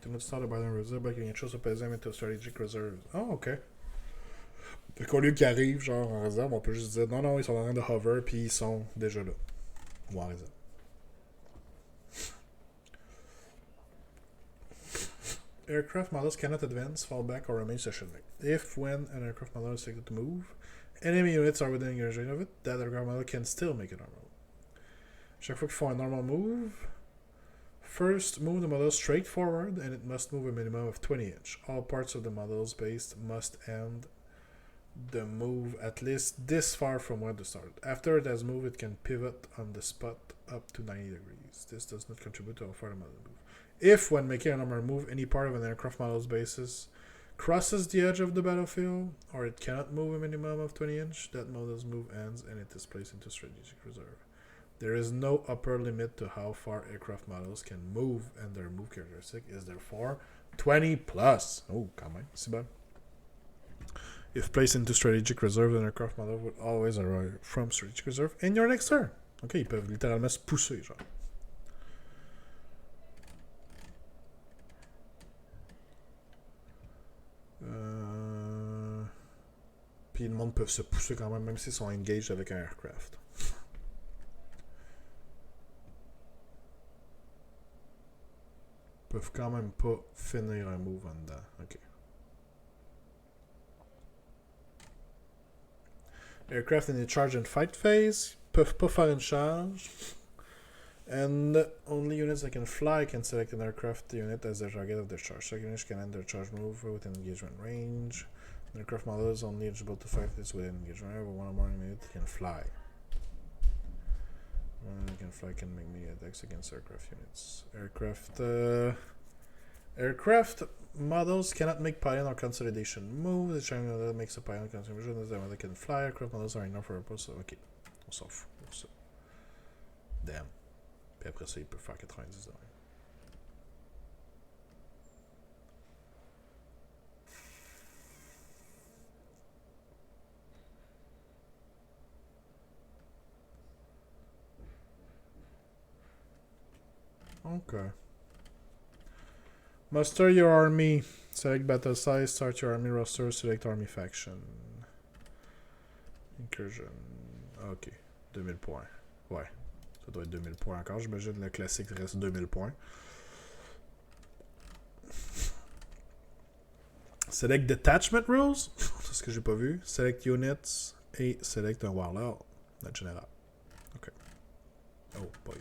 Do not start by the reserve by quelque chose pesant into strategic reserve. Oh, ok. Fait qu'au lieu qu'ils arrivent genre en réserve, on peut juste dire non, ils sont en train de hover puis ils sont déjà là. Ou en réserve. Aircraft models cannot advance, fall back, or remain stationary. If, when an aircraft model is selected to move, enemy units are within range of it, that aircraft model can still make a normal. Chaque fois qu'ils font un normal move, first move the model straight forward, and it must move a minimum of 20 inch. All parts of the model's base must end the move at least this far from where it started. After it has moved, it can pivot on the spot up to 90 degrees. This does not contribute to how far the model moves. If, when making a normal move, any part of an aircraft model's basis crosses the edge of the battlefield, or it cannot move a minimum of 20 inch, that model's move ends and it is placed into strategic reserve. There is no upper limit to how far aircraft models can move, and their move characteristic is therefore 20 plus. Oh, quand même, c'est bon. If placed into strategic reserve, an aircraft model would always arrive from strategic reserve in your next turn. Ok, ils peuvent littéralement se pousser, genre. Puis le monde peut se pousser quand même s'ils sont engaged avec un aircraft. Ils peuvent quand même pas finir un move en dedans. Ok. Aircraft in the charge and fight phase. Ils peuvent pas faire une charge. And only units that can fly can select an aircraft unit as the target of their charge. Second units can end their charge move within engagement range. The aircraft model is only eligible to fight this within engagement range, but one or more units can fly. One unit can fly can make melee attacks against aircraft units. Aircraft models cannot make pylon or consolidation moves. The China model makes a pylon consolidation. The model can fly. Aircraft models are enough for a purpose. Ok, on s'en fout pour ça. Damn. Puis après ça, il peut faire 90 dollars. Okay. Muster your army. Select battle size. Start your army roster. Select army faction. Incursion. Ok. 2000 points. Ouais. Ça doit être 2000 points encore. J'imagine le classique reste 2000 points. Select detachment rules. C'est ce que j'ai pas vu. Select units. Et select un warlord. Notre général. Ok. Oh boy.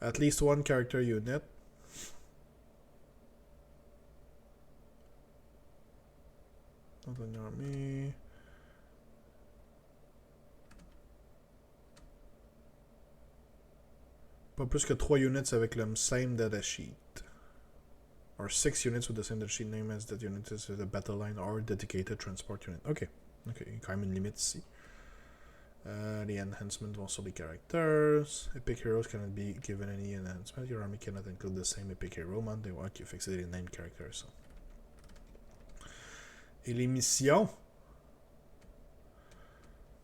At least one character unit. Not an army. Pas plus que 3 units avec le same data sheet. Or 6 units with the same data sheet name as that unit is a battle line or dedicated transport unit. Ok. Ok, il y a quand même une limite ici. The enhancements vont sur les characters. Epic heroes cannot be given any enhancement. Your army cannot include the same epic hero man. Ok, fait que c'est les named characters. Et les missions.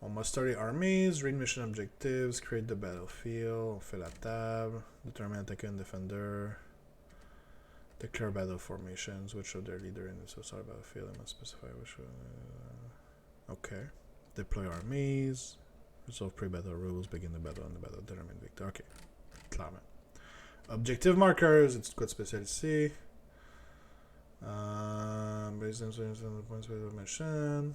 On muster the armies, read mission objectives, create the battlefield, on fait la table, determine attacker and defender, declare battle formations, which of their leader in the social battlefield, and must specify which okay. Deploy armies, resolve pre-battle rules, begin the battle, and the battle determine victor. Ok, clairement. Objective markers, it's quoi de spécial ici? Based on the points of the mission.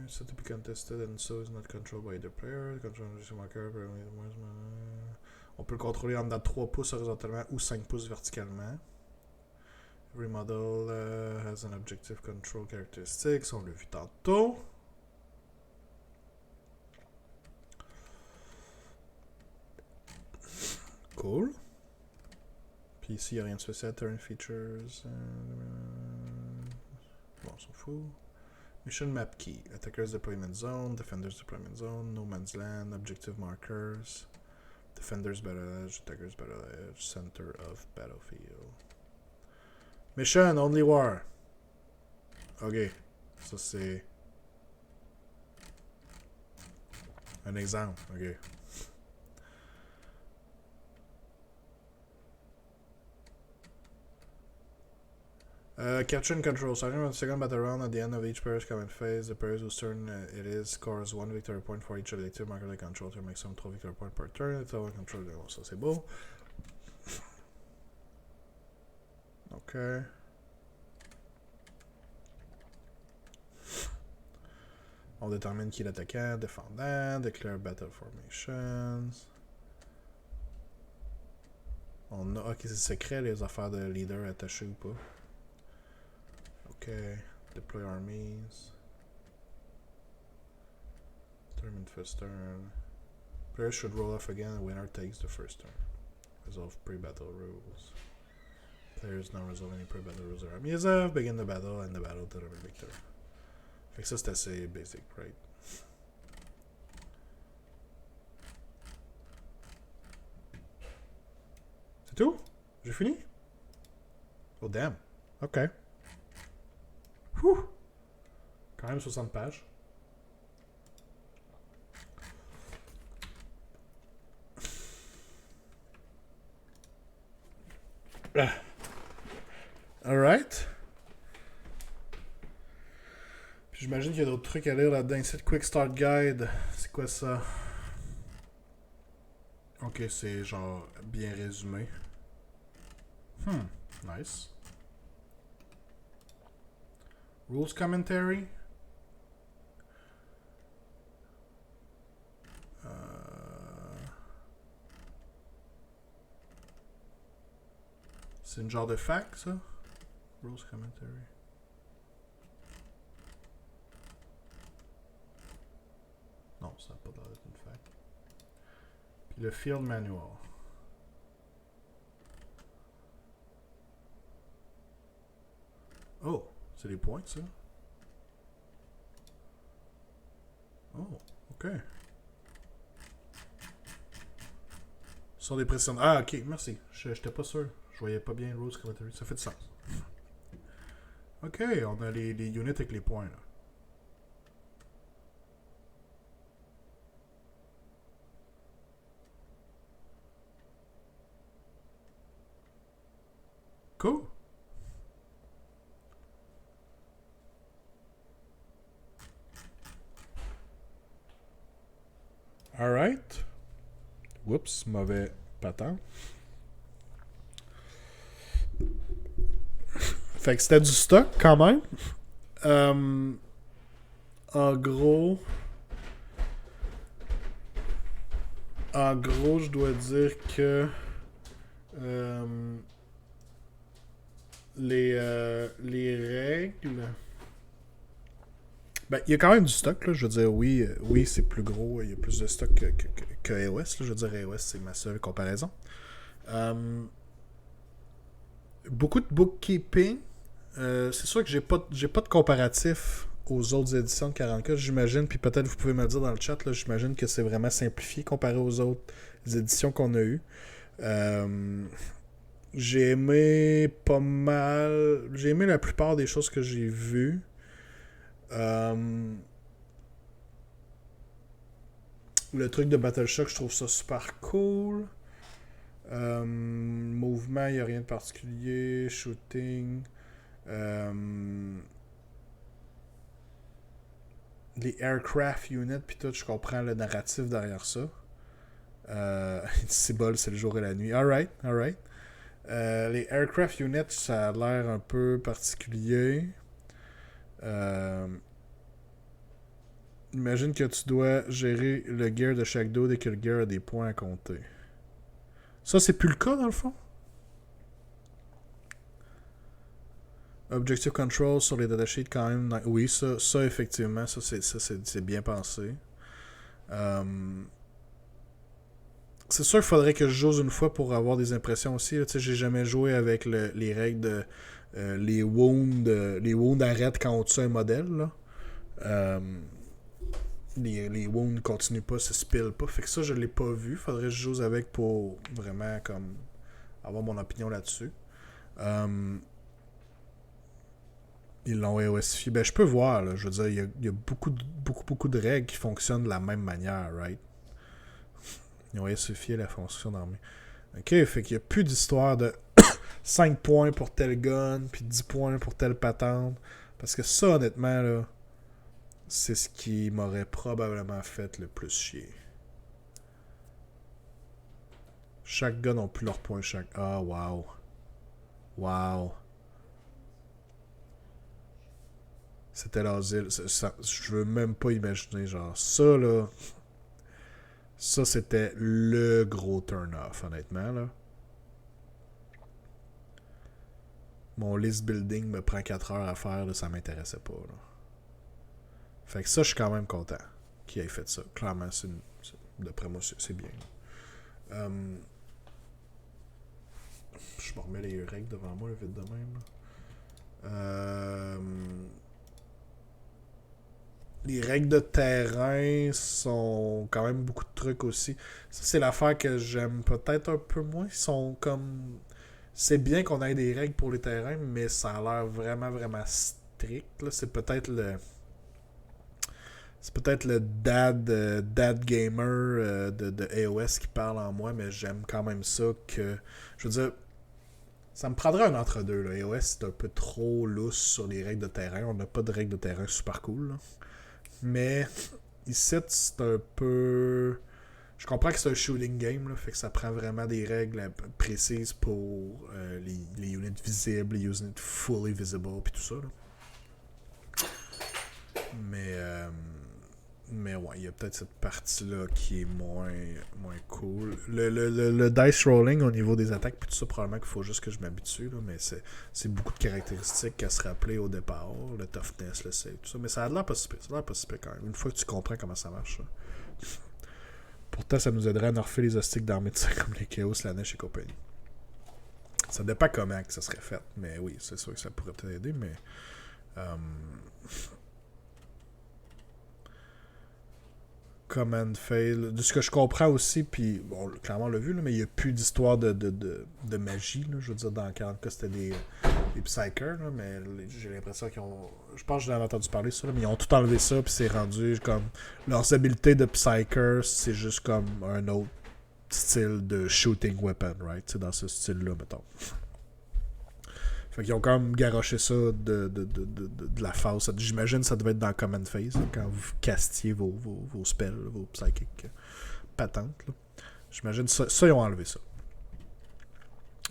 Set to be contested and so is not controlled by either player. Control marker. On peut le contrôler en dedans de 3 pouces horizontalement ou 5 pouces verticalement. Every model has an objective control characteristics. On l'a vu tantôt. Cool. Puis ici, il n'y a rien de spécial. Turn features. Bon, on s'en fout. Mission map key. Attackers deployment zone. Defenders deployment zone. No man's land. Objective markers. Defenders battle edge. Attackers battle edge. Center of battlefield. Mission only war. Ok. Ça c'est un exemple. Ok. Capture and control. Starting with the second battle round, at the end of each player's command phase, the player whose turn it is scores 1 victory point for each objective marker they control to make some 3 victory points per turn. It's all control. Ça c'est beau. Ok. On détermine qui est l'attaquant, défendant, declare battle formations. On a. Ok, c'est secret les affaires de leader attachés ou pas. Okay, deploy armies. Determine first turn. Players should roll off again and winner takes the first turn. Resolve pre-battle rules. Players now resolve any pre-battle rules their army is off. Begin the battle and the battle determine victor. Fait que ça c'est assez basic, right? C'est tout? J'ai fini? Oh damn. Ok. Whew. Quand même 60 pages. Alright. J'imagine qu'il y a d'autres trucs à lire là-dedans. Cette Quick Start Guide. C'est quoi ça? Ok, c'est genre bien résumé. Nice. Rules Commentary. C'est une genre de fac, ça? Rules Commentary. Non, ça n'a pas l'air d'être une fac. Puis le Field Manual. Oh, c'est des points, ça? Oh, ok. Sur des précisions. Ah, ok, merci. J'étais pas sûr. Je voyais pas bien Rules Commentary. Ça fait du sens. Ok, on a les units avec les points, là. Cool. Alright. Oups, mauvais patent. Fait que c'était du stock quand même. En gros, je dois dire que les règles. Ben, il y a quand même du stock, là. Je veux dire, oui, c'est plus gros. Il y a plus de stock que AOS. Là. Je veux dire, AOS, c'est ma seule comparaison. Beaucoup de bookkeeping. C'est sûr que j'ai pas de comparatif aux autres éditions de 40K, j'imagine. Puis peut-être vous pouvez me le dire dans le chat. Là, j'imagine que c'est vraiment simplifié comparé aux autres éditions qu'on a eues. J'ai aimé pas mal. J'ai aimé la plupart des choses que j'ai vues. Le truc de Battleshock, je trouve ça super cool. Mouvement, il n'y a rien de particulier. Shooting. Les aircraft units, puis tout, je comprends le narratif derrière ça. C'est bol, c'est le jour et la nuit. Alright. Les aircraft units, ça a l'air un peu particulier. Imagine que tu dois gérer le gear de chaque dude et que le gear a des points à compter. Ça, c'est plus le cas dans le fond? Objective Control sur les datasheets quand même. Oui, ça effectivement, ça c'est bien pensé. C'est sûr qu'il faudrait que je joue une fois pour avoir des impressions aussi. Tu sais, j'ai jamais joué avec les règles de les wounds arrêtent quand on tue un modèle. Là. Les wounds continuent pas, se spillent pas. Fait que ça, je l'ai pas vu. Faudrait que je joue avec pour vraiment comme avoir mon opinion là-dessus. Ils l'ont AOSifié. Ben, je peux voir, là. Je veux dire, il y a beaucoup de règles qui fonctionnent de la même manière, right? Ils ont AOSifié la fonction d'armée. Ok, fait qu'il n'y a plus d'histoire de 5 points pour tel gun, puis 10 points pour telle patente. Parce que ça, honnêtement, là, c'est ce qui m'aurait probablement fait le plus chier. Chaque gun n'a plus leurs points chaque. Ah, wow. Wow. C'était l'asile. Je veux même pas imaginer, genre, ça, là. Ça, c'était le gros turn-off, honnêtement, là. Mon list building me prend 4 heures à faire, là, ça m'intéressait pas, là. Fait que ça, je suis quand même content qu'il ait fait ça. Clairement, d'après moi, c'est bien. Je me remets les règles devant moi, vite de même. les règles de terrain sont quand même beaucoup de trucs aussi. Ça, c'est l'affaire que j'aime peut-être un peu moins. Ils sont comme... C'est bien qu'on ait des règles pour les terrains, mais ça a l'air vraiment, vraiment strict. Là. C'est peut-être le dad gamer de AOS qui parle en moi, mais j'aime quand même ça que... Je veux dire, ça me prendrait un entre-deux. Là. AOS, c'est un peu trop lousse sur les règles de terrain. On n'a pas de règles de terrain super cool. Là. Mais ici, c'est un peu... Je comprends que c'est un shooting game, là, fait que ça prend vraiment des règles précises pour les units visibles, les units fully visible, puis tout ça. Là. Mais ouais, il y a peut-être cette partie-là qui est moins cool. Le dice rolling au niveau des attaques, puis tout ça, probablement qu'il faut juste que je m'habitue, là, mais c'est beaucoup de caractéristiques à se rappeler au départ. Le toughness, le save, tout ça. Mais ça a l'air pas si pire, quand même. Une fois que tu comprends comment ça marche. Ça. Pourtant, ça nous aiderait à nerfer les hostiques d'armée de ça, comme les Chaos, la Neige et compagnie. Ça dépend comment que ça serait fait, mais oui, c'est sûr que ça pourrait peut-être aider, mais... Command fail. De ce que je comprends aussi, puis bon, clairement on l'a vu, là, mais il n'y a plus d'histoire de magie. Là. Je veux dire, dans 40 cas, c'était des psychers, là, mais j'ai l'impression qu'ils ont. Je pense que j'en ai entendu parler ça, là, mais ils ont tout enlevé ça, puis c'est rendu comme. Leurs habiletés de psychers, c'est juste comme un autre style de shooting weapon, right? C'est dans ce style-là, mettons. Fait qu'ils ont quand même garoché ça de la phase. J'imagine que ça devait être dans Command Phase, là, quand vous castiez vos spells, vos psychiques patentes. Là. J'imagine ça, ils ont enlevé ça.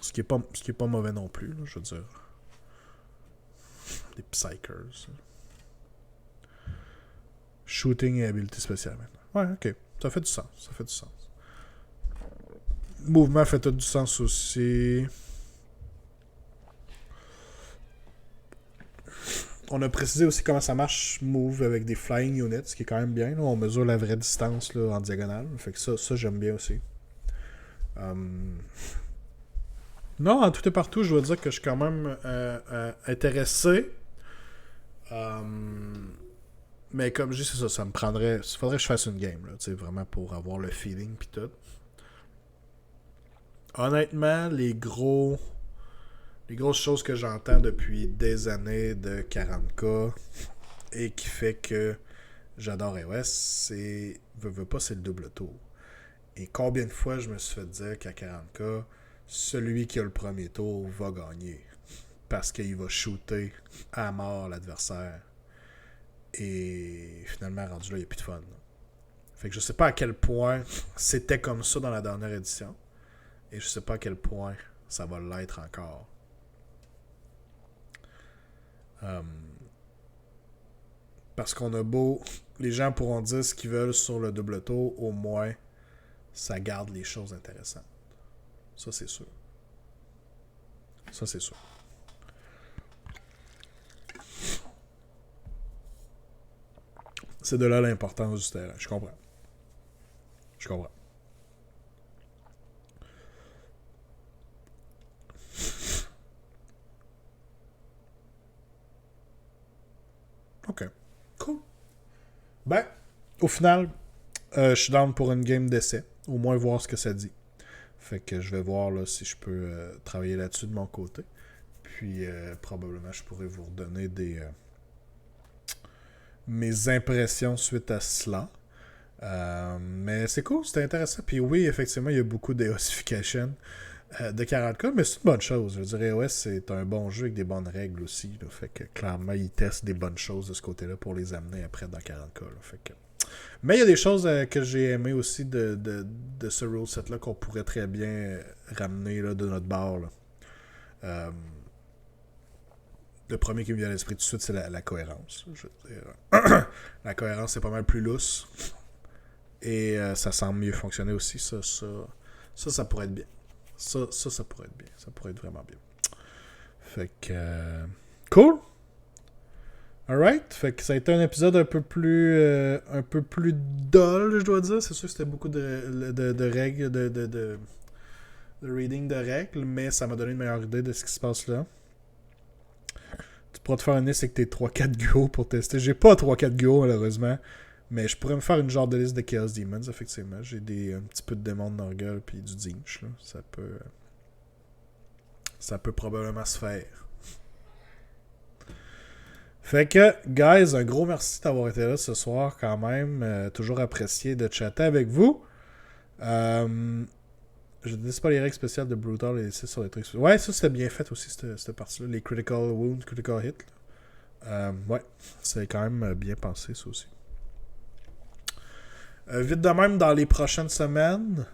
Ce qui est pas mauvais non plus, là, je veux dire. Des psychers. Shooting et habilité spéciale maintenant. Ouais, ok. Ça fait du sens. Mouvement fait tout du sens aussi. On a précisé aussi comment ça marche Move avec des flying units, ce qui est quand même bien. Là. On mesure la vraie distance là, en diagonale. Fait que ça j'aime bien aussi. Non, en tout et partout, je dois dire que je suis quand même intéressé. Mais comme je dis, c'est ça, ça me prendrait... Il faudrait que je fasse une game, là, vraiment pour avoir le feeling pis tout. Honnêtement, les grosses choses que j'entends depuis des années de 40K et qui fait que j'adore AOS, c'est... Veux pas, c'est le double tour. Et combien de fois je me suis fait dire qu'à 40K, celui qui a le premier tour va gagner. Parce qu'il va shooter à mort l'adversaire. Et finalement, rendu là, il n'y a plus de fun. Là. Fait que je sais pas à quel point c'était comme ça dans la dernière édition. Et je sais pas à quel point ça va l'être encore. Parce qu'on a beau... Les gens pourront dire ce qu'ils veulent sur le double tour, au moins, ça garde les choses intéressantes. Ça, c'est sûr. C'est de là l'importance du terrain. Je comprends. Ok. Cool. Ben, au final, je suis down pour une game d'essai. Au moins voir ce que ça dit. Fait que je vais voir là, si je peux travailler là-dessus de mon côté. Puis probablement je pourrais vous redonner mes impressions suite à cela. Mais c'est cool, c'était intéressant. Puis oui, effectivement, il y a beaucoup d'ossification de 40K, mais c'est une bonne chose. Je veux dire, AOS, c'est un bon jeu avec des bonnes règles aussi. Là. Fait que clairement, ils testent des bonnes choses de ce côté-là pour les amener après dans 40K. Là. Fait que... Mais il y a des choses que j'ai aimées aussi de ce rule set-là qu'on pourrait très bien ramener là, de notre bar. Là. Le premier qui me vient à l'esprit tout de suite, c'est la cohérence. Je veux dire. La cohérence, c'est pas mal plus lousse. Et ça semble mieux fonctionner aussi. Ça pourrait être bien. Ça pourrait être bien. Ça pourrait être vraiment bien. Fait que... cool! Alright, fait que ça a été un épisode un peu plus dull, je dois dire. C'est sûr que c'était beaucoup de règles, de reading de règles, mais ça m'a donné une meilleure idée de ce qui se passe là. pourras te faire une liste avec tes 3-4 go pour tester. J'ai pas 3-4 go, malheureusement. Mais je pourrais me faire une genre de liste de Chaos Demons, effectivement. J'ai un petit peu de démons dans la gueule puis du dinch, là. Ça peut probablement se faire. Fait que, guys, un gros merci d'avoir été là ce soir quand même. Toujours apprécié de chatter avec vous. Je ne dis pas les règles spéciales de Brutal et laisser sur les trucs. Ouais, ça c'était bien fait aussi, cette partie-là. Les critical wounds, critical hits. Ouais, c'est quand même bien pensé, ça aussi. Vite de même, dans les prochaines semaines,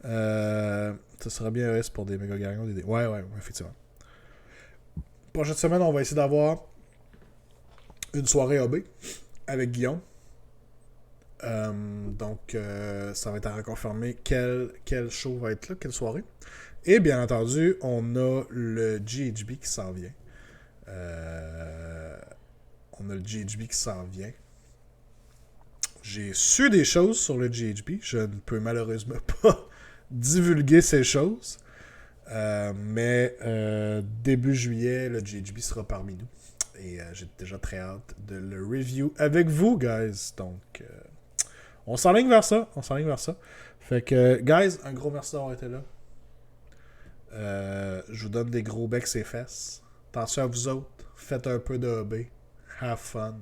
ça sera bien ES pour des méga gagnants. Ouais, effectivement. Prochaine semaine, on va essayer d'avoir une soirée AB avec Guillaume. Donc, ça va être à reconfirmer quel show va être là, quelle soirée. Et bien entendu, on a le GHB qui s'en vient. J'ai su des choses sur le GHB. Je ne peux malheureusement pas divulguer ces choses. Mais début juillet, le GHB sera parmi nous. Et j'ai déjà très hâte de le review avec vous, guys. Donc, on s'enligne vers ça. Fait que, guys, un gros merci d'avoir été là. Je vous donne des gros becs et fesses. Attention à vous autres. Faites un peu de AB. Have fun.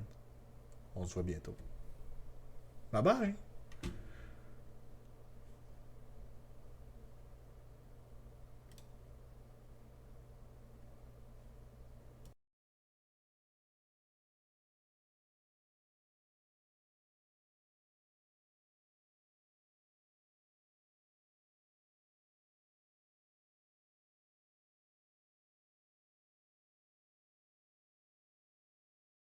On se voit bientôt. Bye bye.